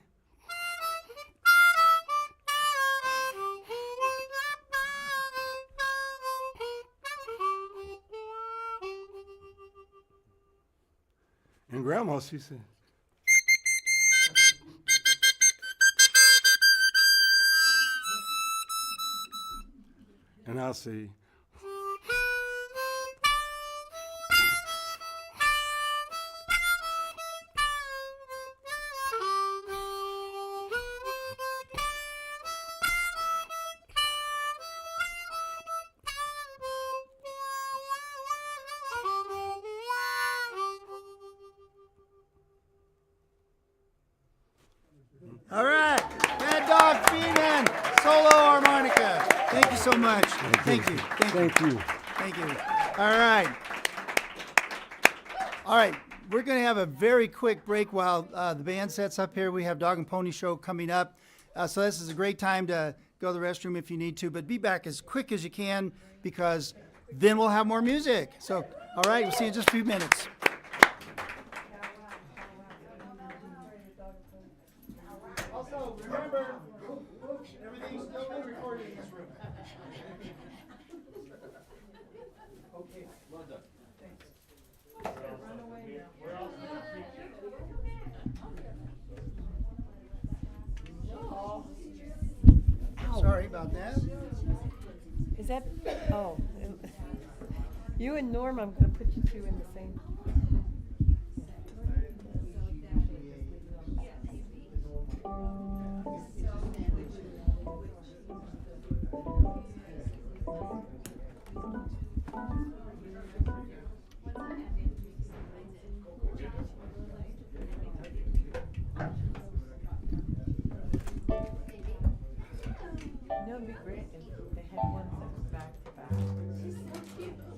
and Grandma, she said, and I say, All right, Mad Dog Feenan, solo harmonica. Thank you so much. Thank you. thank you. Thank you. All right. All right, we're going to have a very quick break while the band sets up here. We have Dog and Pony Show coming up. So this is a great time to go to the restroom if you need to, but be back as quick as you can because then we'll have more music. So, all right, we'll see you in just a few minutes. Also, remember, everything's still being recorded in this room. Okay, well done. Thanks. Sorry about that. Is that, oh. You and Norm, I'm going to put you two in the same. You know, it'd be great if they had ones that were back to back.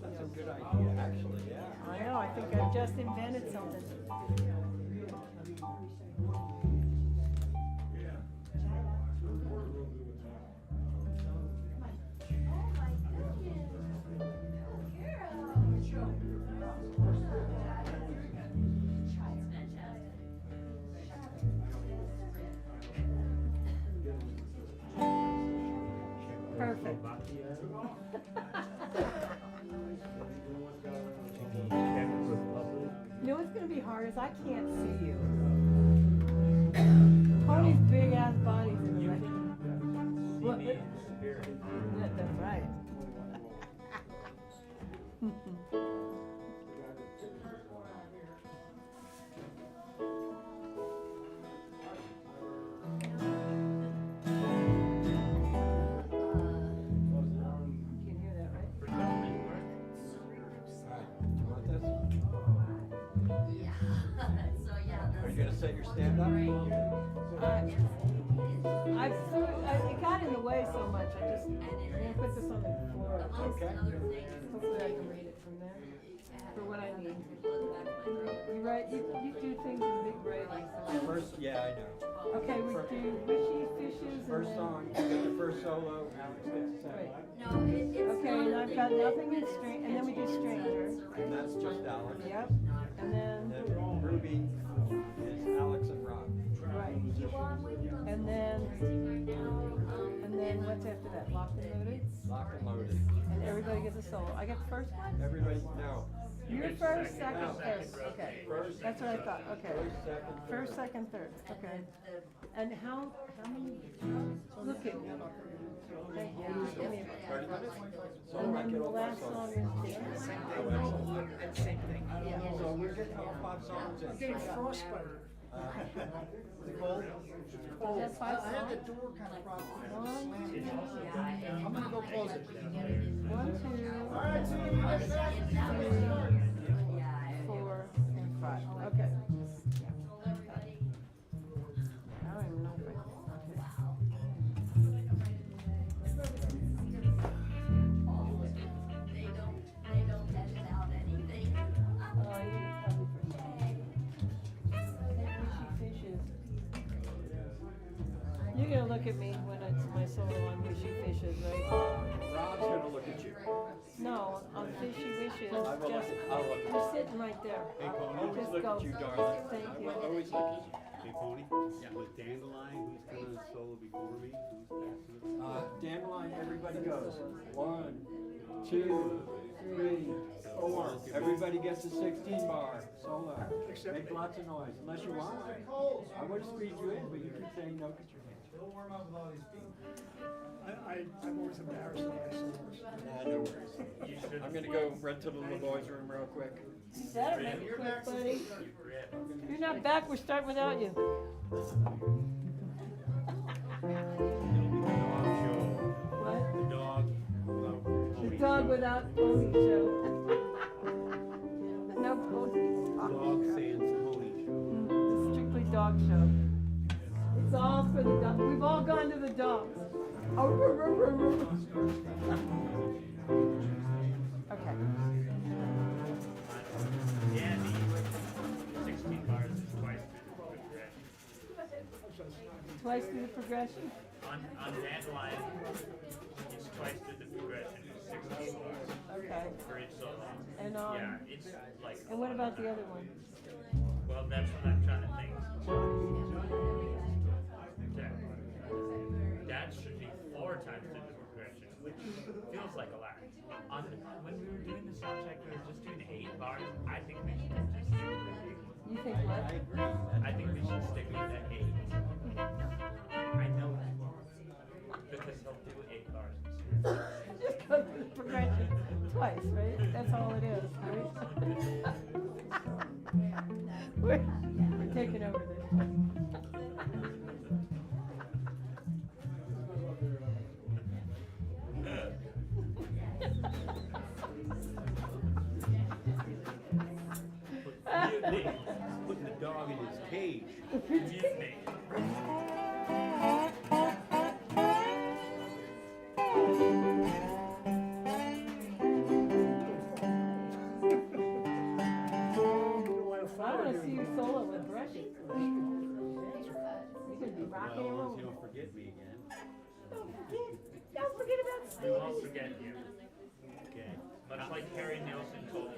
That's a good idea, actually, yeah. I know, I think I've just invented something. Perfect. You know what's going to be hard is I can't see you. Pony's big ass body's in the right. What? That's right. You can hear that, right? Are you gonna set your stand up? It got in the way so much. I'm gonna put this on the floor. Okay. Hopefully I can read it from there for what I need. You write. You do things in big writing. So. First, yeah, I know. Okay, we do wishy fishes First song, you get the first solo, Alex gets the second. No, it's Okay, and I've got nothing in string, and then we do stranger. And that's just Alex. Yep, and then, And then Ruby is Alex and Rob. right, and then what's after that? Locked and loaded? Lock and loaded. And everybody gets a solo. I get the first one? Everybody, no. You're first, second, No. third, okay. First, That's what I thought, okay. first, second, third. First, second, third, okay. And how many, look at me. Thank you. Give me a- 30 minutes? So And I then get the all last five song songs. is dance. So we're getting all 5 songs in. frostbite. Uh, Is it cold? That's five I had the songs? door kind of propped. One, I'm gonna go close it. 1, 2, All right, so you guys back. 4, and 5, okay. I don't even know if I, They don't edit out anything. oh, I need it probably for Wishy Fishes. You're gonna look at me when it's my solo on Wishy Fishes, right? Rob's gonna look at you. No, on Fishy Wishes, I will look just, at- I'll look at you're sitting right there. Hey, Pony, always Just look go. at you, darling. Thank I you. will always look at you. Hey, Pony? With Dandelion, who's gonna solo before me? Who's passing it? Dandelion, everybody goes. 1, 2, 3, 4. Everybody gets a 16 bar solo. Make lots of noise, unless you want. I would squeeze you in, but you keep saying no because you're here. It'll warm up with all these people. I'm always embarrassed when I solos. Nah, no worries. I'm gonna go run to the little boys' room real quick. That'll make it quick, buddy. You're not back, we're starting without you. What? The dog without The pony dog show. without pony show. No pony. Dog sans pony show. It's strictly dog show. It's all for the dog. We've all gone to the dogs. Oh, ruh, ruh, ruh, ruh. Okay. Yeah, the 16 bars is twice the progression. Twice through the progression. On Dandelion, it's twice through the progression, 16 bars Okay. for each solo. And Yeah, it's like. and what about the other one? Well, that's what I'm trying to think. Okay. That should be 4 times through the progression, which feels like a lot. When we were doing the sound check, we were just doing 8 bars. I think we should just stick with the 8. You think what? I think we should stick with the 8. I know that. Because he'll do 8 bars. Just go through the progression twice, right? That's all it is, right? we're taking over this. Mutiny. Putting the dog in his cage. Mutiny. I want to see you solo with Brushy. You could be rocking and Well, as rolling. you don't forget me again. Don't forget about We Steve. won't forget you. Okay. Much like Harry Nilsson told us.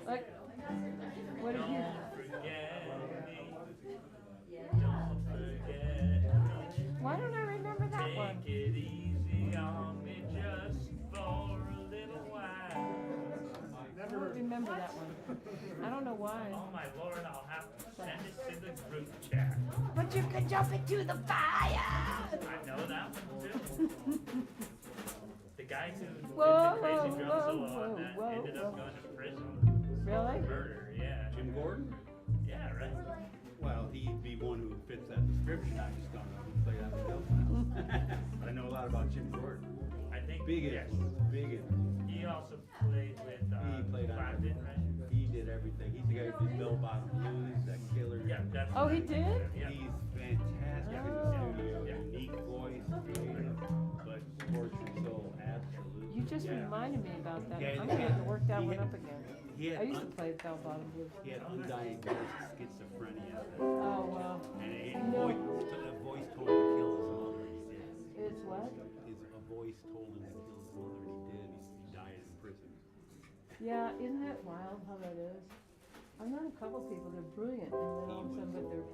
Like, what did you? Don't forget me. Don't forget me. Why don't I remember that one? Take it easy on me just for a little while. I don't remember that one. I don't know why. Oh my lord, I'll have to send it to the group chat. But you could jump into the fire. I know that one too. The guy who did Whoa, the crazy whoa, drum whoa, solo on that whoa, ended whoa. up going to prison. Really? Murder, yeah. Jim Gordon? Yeah, right. Well, he'd be one who fits that description. I just don't know who played that with But I know a lot about Jim Gordon. I think Big yes. influence. Big influence. He also played with He played on Clapton, right? He did everything. He's the guy who did Bell Bottom Blues, that killer. Yeah, that's Oh, he right. did? Yeah. He's fantastic in the Oh. studio. Yeah. Unique voice, creative, but tortured soul, absolutely. You just Yeah. reminded me about that. Yeah, I'm gonna have to work that he one had- up again. He had I used to un- play Bell Bottom Blues. He had undiagnosed schizophrenia. Oh, wow. And No. voice tone to kill his It's what? A voice told him to kill his mother, and he did. He died in prison. Yeah, isn't that wild how that is? I've known a couple people, they're brilliant, and then all of a sudden, but they're.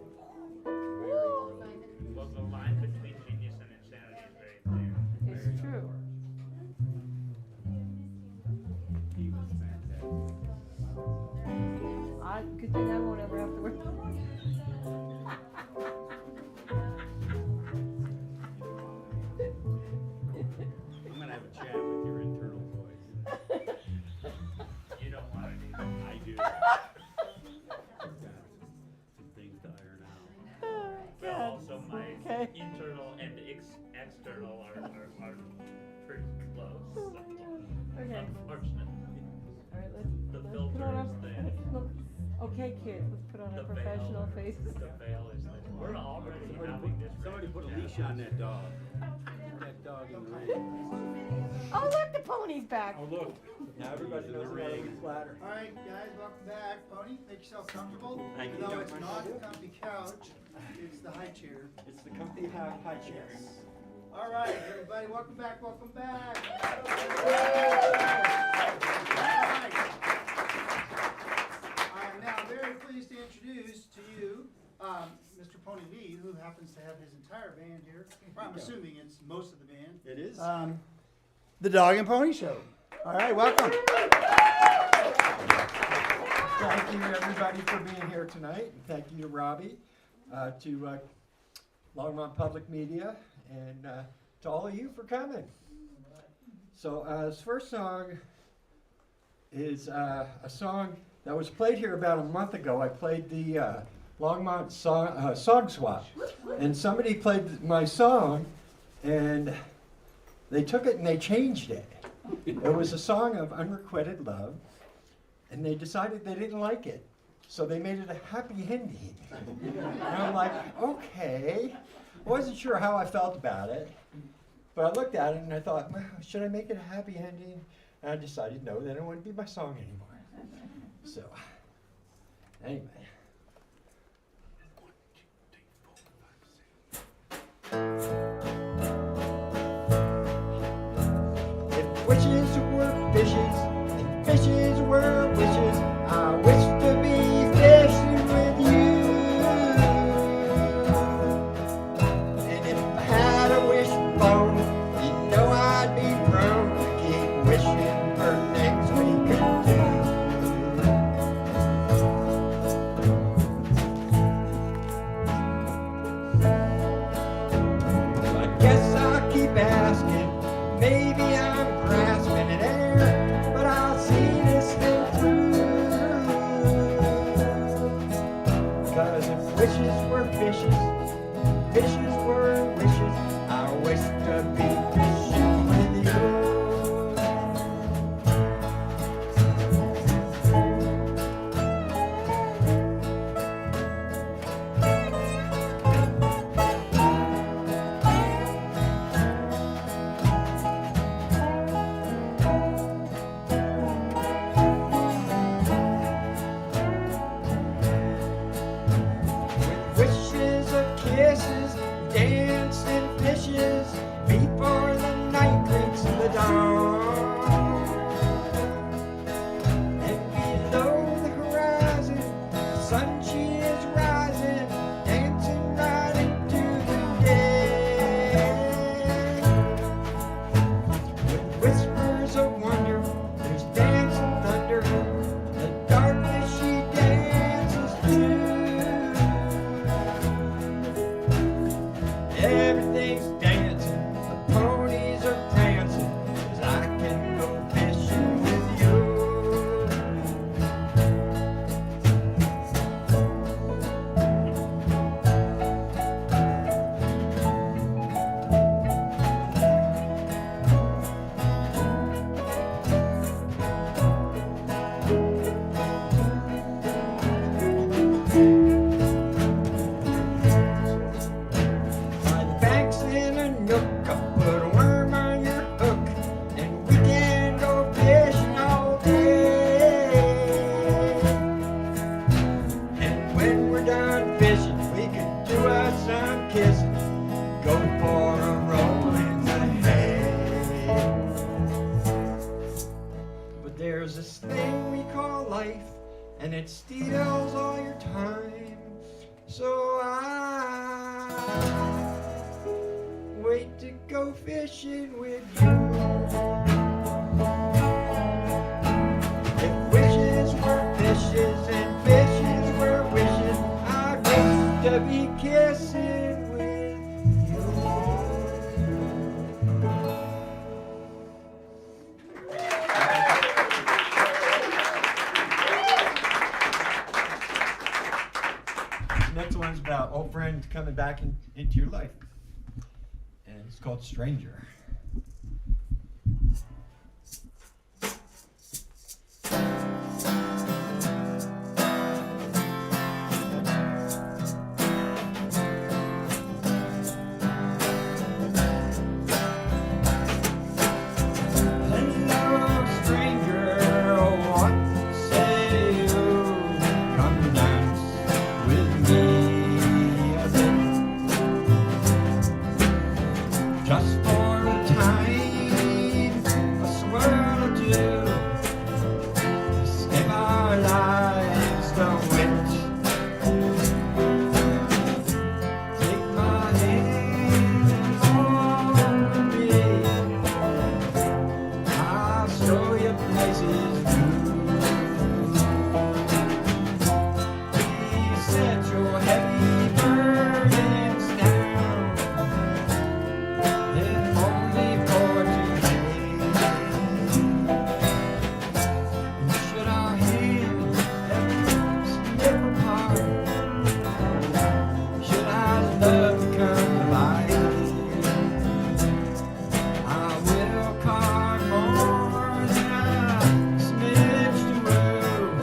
Well, the line between genius and insanity is very thin. It's true. He was fantastic. Good thing I won't ever have to work. I'm gonna have a chat with your internal voice. You don't want to do that. I do. Some things to iron out. But also my Okay. internal and external are pretty close. So. Okay. Unfortunately. All right, The let's filter put on is thin. Okay, kids, let's put on The our professional veil, faces. The veil is thin. We're already having this. Somebody put a leash on that dog. Put that dog in the ring. Oh, look, the pony's back. Oh, look, now everybody knows how to be flatter. All right, guys, welcome back. Pony, make yourself comfortable. Thank Even you. though it's not a comfy couch, it's the high chair. It's the comfy high chair. All right, everybody, welcome back, welcome back. I am now very pleased to introduce to you Mr. Pony Lee, who happens to have his entire band here. I'm assuming it's most of the band. It is. The Dog and Pony Show. All right, welcome. Thank you, everybody, for being here tonight. And thank you to Robbie, to Longmont Public Media, and to all of you for coming. So this first song is a song that was played here about a month ago. I played the Longmont song swap, and somebody played my song, and they took it and they changed it. It was a song of unrequited love, and they decided they didn't like it, so they made it a happy ending. And I'm like, okay. I wasn't sure how I felt about it, but I looked at it and I thought, well, should I make it a happy ending? And I decided no, then it wouldn't be my song anymore. So, anyway. If wishes were fishes and fishes were wishes, I wish to be fishing with you. And if I had a wishbone, you know I'd be prone to keep wishing for things we could do. So I guess I'll keep asking. Maybe I'm grasping at air, but I'll see this There's this thing we call life, and it steals all your time. So I wait to go fishing with you. If wishes were fishes and fishes were wishes, I'd wait to be kissing with you. Next one's about old friends coming back into your life, and it's called Stranger. Hello, stranger, what say you? Come dance with me a bit. Just for a time, a swirl or two, save our lives the wit. Take my hand and hold me. I'll show you places new. Please set your heavy burdens down, if only for today. And should our hands ever slip apart, should our love come to light, I will carve more than a smidge to move,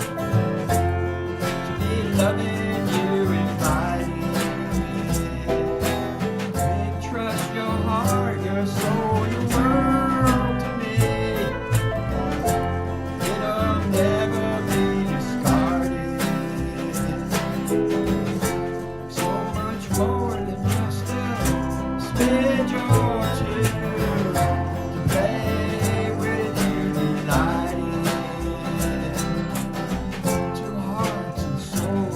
to be loving you and fighting. Entrust your heart, your soul, your world to me. It'll never be discarded. So much more than just a smidge or two, to play with you, delighting. Two hearts and souls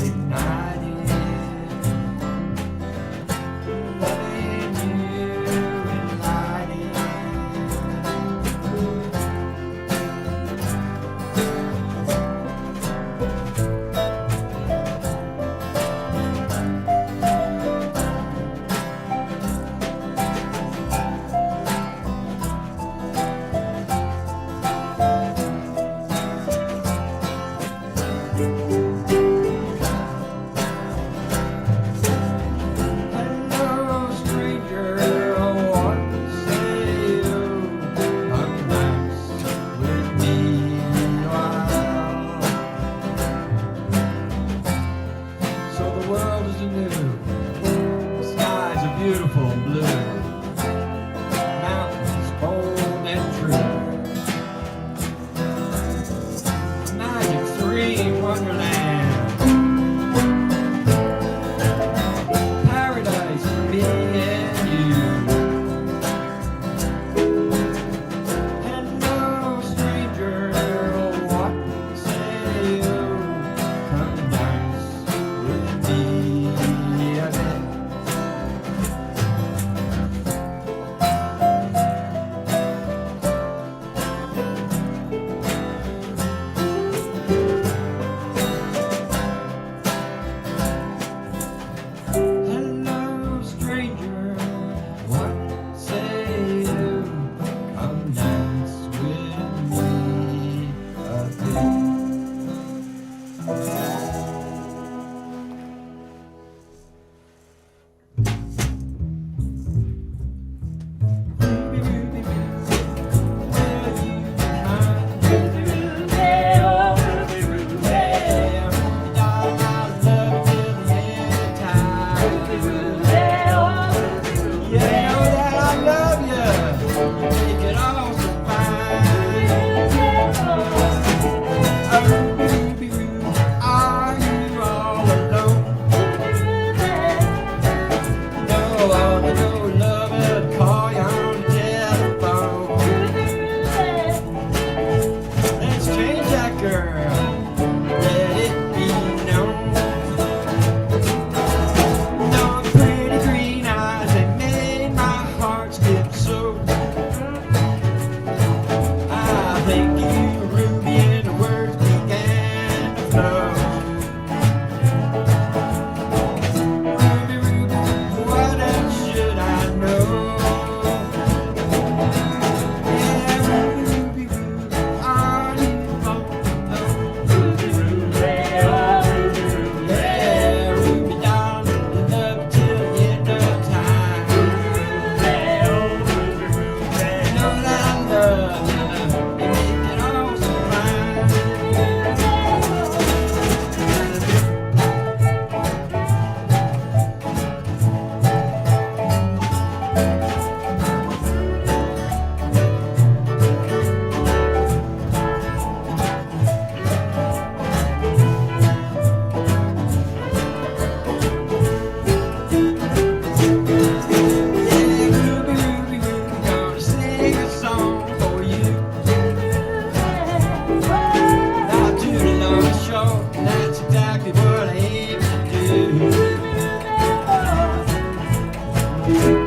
igniting, loving you and lighting. Hello, stranger, what say you? Come dance with me a while. So the world is anew, the skies are beautiful blue, mountains bold and true. Magic serene wonderland, paradise for me and you. Hello, stranger, what say you? Come dance with me a bit. Thank you, Ruby, and the words began to flow. Ruby, Ruby, what else should I know? Yeah, Ruby, Ruby, are you home? Ruby, Ruby, oh, Ruby, Ruby, yeah, Ruby, darling, love you till the end of time. Ruby, oh, Ruby, Ruby, know that I love you. You make it all so Ruby, Ruby, Ruby, gonna sing a song for you. Not too long short, that's exactly what I aim to do.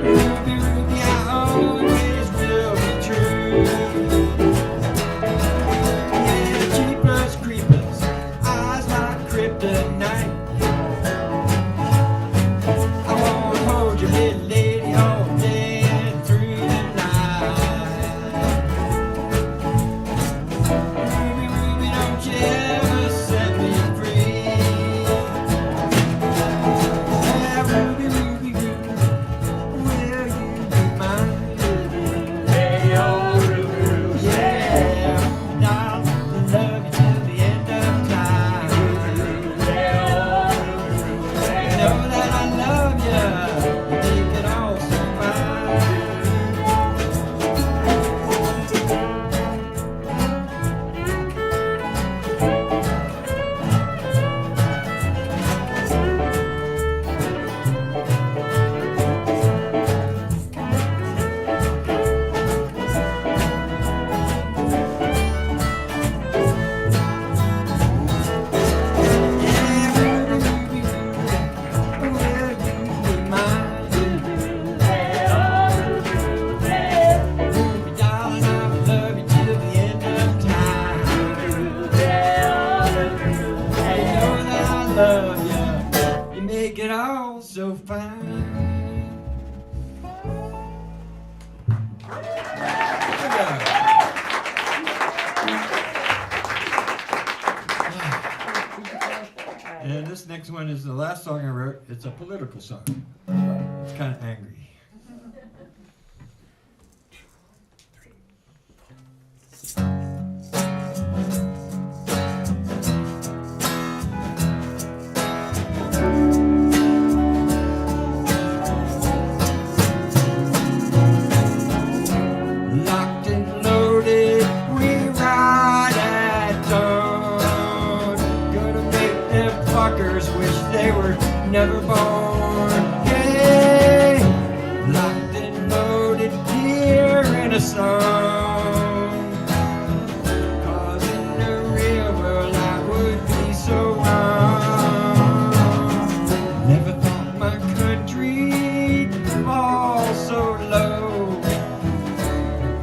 Ruby, Ruby, I always will be true. Yeah, jeepers creepers, eyes like kryptonite. I wanna hold your little lady all day and through the night. Ruby, Ruby, don't you ever set me free. Yeah, Ruby, Ruby, Ruby, will you be mine? Hey, oh, Ruby, Ruby, yeah, darling, love you till the end of time. Yeah, oh, Ruby, Ruby, know that I love you, make it all so fine. Yeah, Ruby, Ruby, Ruby, will you be mine? Ruby, darling, I will love you till the end of time. You know that I love you, you make it all so fine. And this next one is the last song I wrote. It's a political song. It's kind of angry. Locked and loaded, we ride at dawn. Gonna make them fuckers wish they were never born. Hey, locked and loaded here in a song. 'Cause in the real world I would be so wrong. Never thought my country'd fall so low.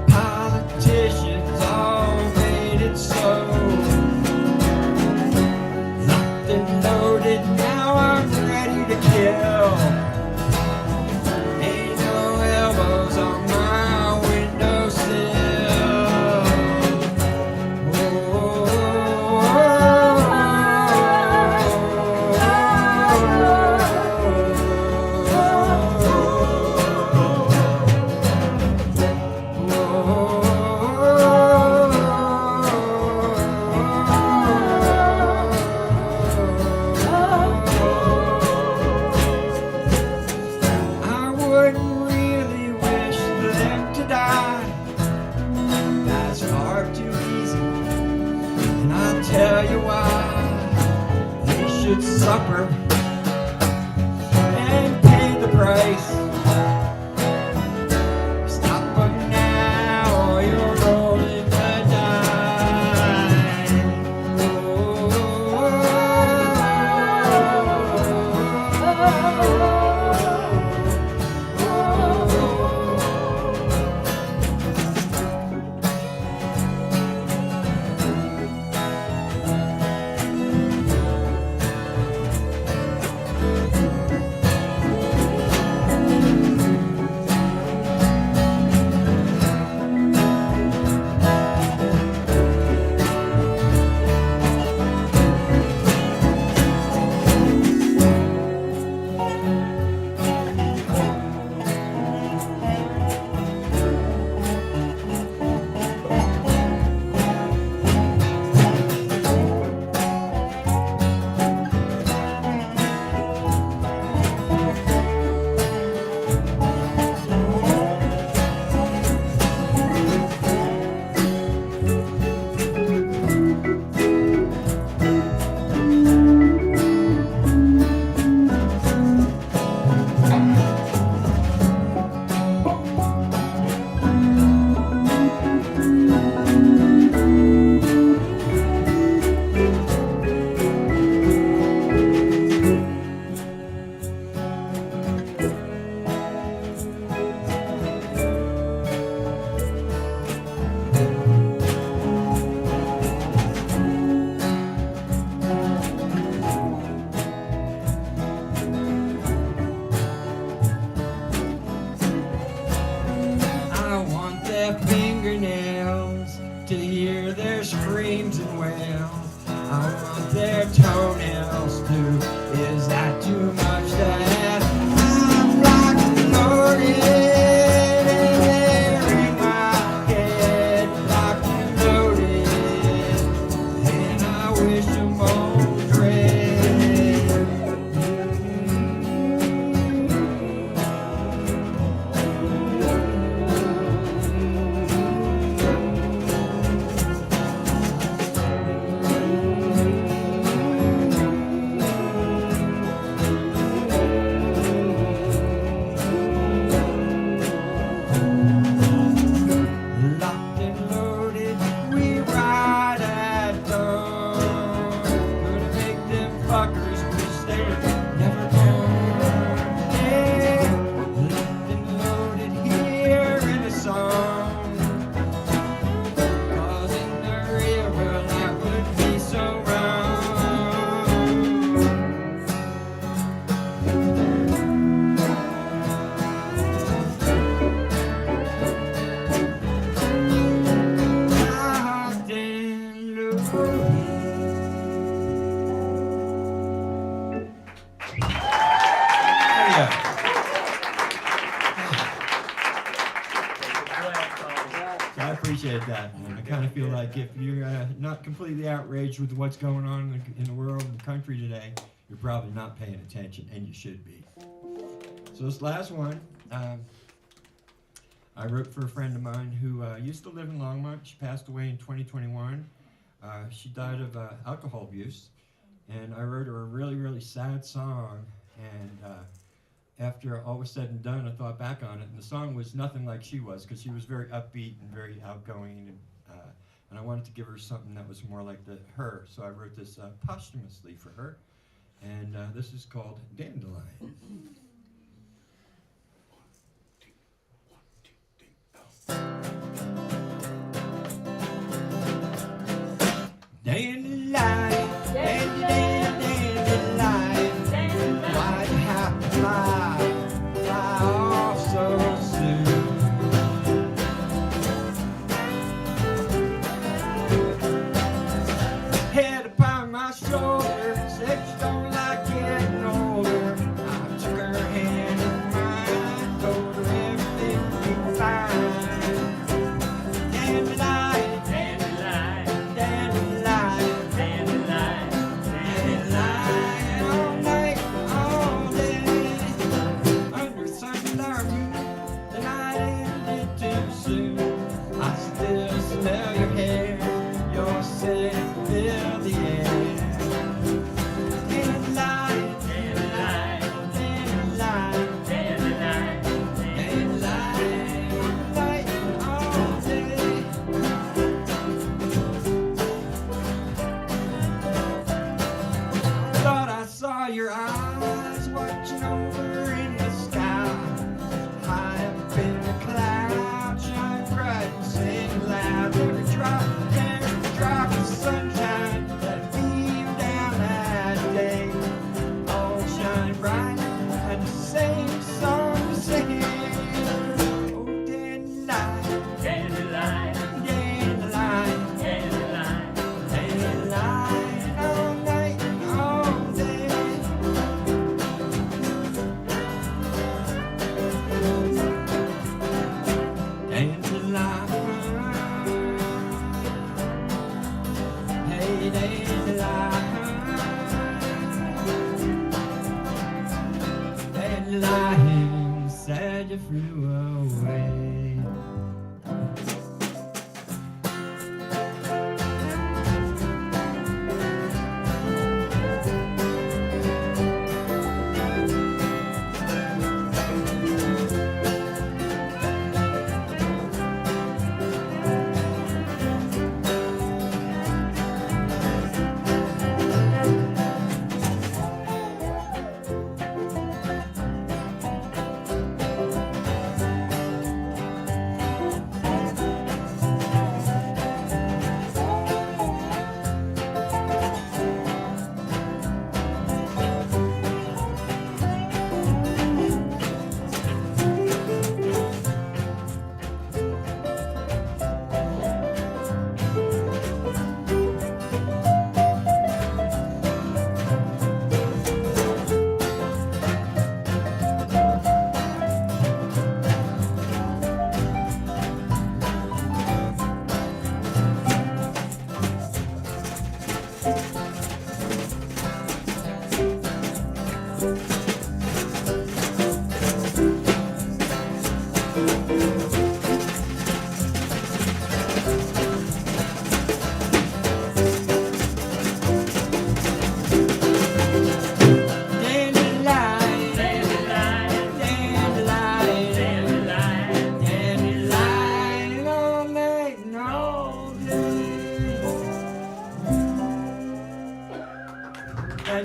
Politicians all made it so. Locked and loaded, now I'm ready to kill. Ain't no elbows on my windowsill. I wouldn't really wish them to die. That's far too easy, and I'll tell you why. They should suffer and pay the price. Stop them now, or you're rolling the dice. screams and wails. I want their toenails too. Is that too much to ask? I'm locked and loaded, and they're in my head. Locked and loaded, and I wish them all dread. Locked and loaded, we ride at dawn. Gonna make them fuckers wish they were never born. Yeah, locked and loaded here in a song. 'Cause in the real world that would be so wrong. Locked and I appreciate that. I kind of feel like if you're not completely outraged with what's going on in the world and the country today, you're probably not paying attention, and you should be. So this last one, I wrote for a friend of mine who used to live in Longmont. She passed away in 2021. She died of alcohol abuse, and I wrote her a really, really sad song. And after all was said and done, I thought back on it, and the song was nothing like she was, because she was very upbeat and very outgoing, and I wanted to give her something that was more like her. So I wrote this posthumously for her, and this is called Dandelion. Dandelion, dandelion, why'd you have to fly off so soon? Head upon my shoulder, said you don't like getting older. I took her hand in mine, told her everything would be fine. Dandelion, dandelion, dandelion, dandelion, dandelion, all night, all day. Under sundown moon, the night ended too soon. I still smell your hair, your scent fill the air. Dandelion, dandelion, dandelion, dandelion, dandelion, all night, all day. Thought I saw your eyes watching over in the sky. High up in the clouds, shine bright and sing loud. Every drop of sunshine that beamed down that day. All shine bright and the same song to sing. Oh, dandelion, dandelion, dandelion, dandelion, dandelion, all night, all day. Dandelion, hey dandelion, dandelion, said you flew away.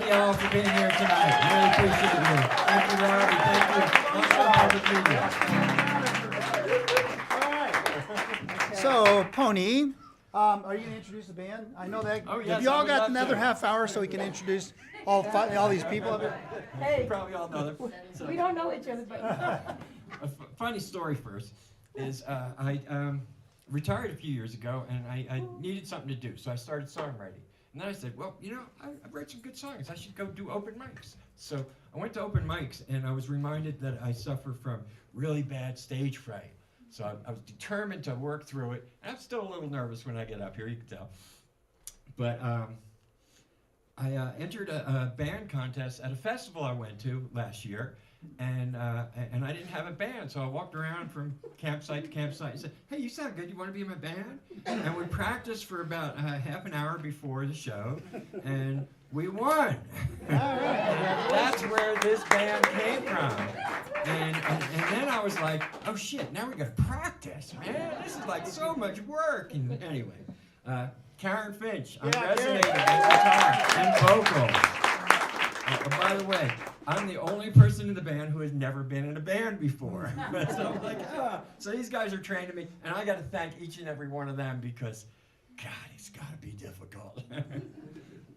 y'all for being here tonight. Really appreciate you. Thank you, Robbie. Thank you. Longmont Public Media. So, Pony, are you gonna introduce the band? I know that. Oh, yes, Have you I all would got love another to. half hour so we can introduce all these people up here? Hey, Probably all know them. So, we don't know each other, but. a funny story first is I retired a few years ago, and I needed something to do, so I started songwriting. And then I said, well, you know, I've written some good songs. I should go do open mics. So I went to open mics, and I was reminded that I suffer from really bad stage fright. So I was determined to work through it. And I'm still a little nervous when I get up here, you can tell. But I entered a band contest at a festival I went to last year, and I didn't have a band, so I walked around from campsite to campsite and said, hey, you sound good, you want to be in my band? And we practiced for about half an hour before the show, and we won. That's where this band came from. And then I was like, oh shit, now we gotta practice, man. This is like so much work. And anyway, Karen Finch, I'm resonating on guitar and vocals. By the way, I'm the only person in the band who has never been in a band before. So I'm like, so these guys are training me, and I gotta thank each and every one of them because, God, it's gotta be difficult.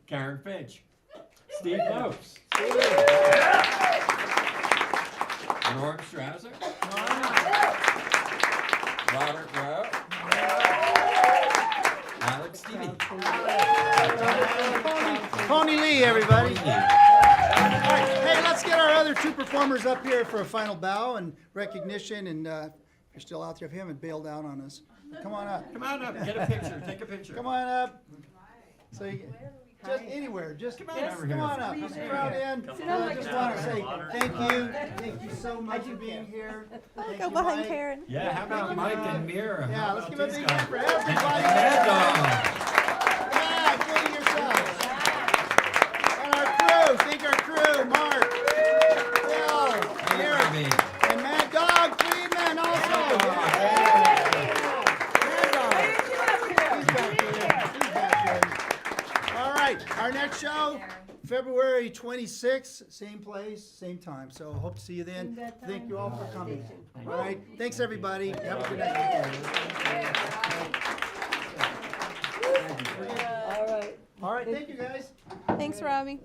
Karen Finch, Steve Lopes, Norm Strasser, Robert Rowe, Alex Stevie. Pony Lee, everybody. Pony Lee. All right, hey, let's get our other two performers up here for a final bow and recognition. And if you're still out there, if you haven't bailed out on us, come on up. Come on up, get a picture, take a picture. Come on up. So you just anywhere, just Come on over here. come on up. Just crowd in. I just want to say thank you so much for being here. Thank Go you, behind Mike. Karen. Yeah, how about Mike and Mira? Yeah, How let's about give a these big guys? hand for everybody. Mad Dog. Yeah, including yourselves. And our crew, thank our crew, Mark, Bill, Hey, Eric, Robbie. and Mad Dog Friedman also. Mad Dog. He's back there. All right, our next show, February 26th, same place, same time. So hope to see you then. Thank you all for coming. All right, thanks everybody. Have a good night. All right. All right, thank you guys. Thanks, Robbie.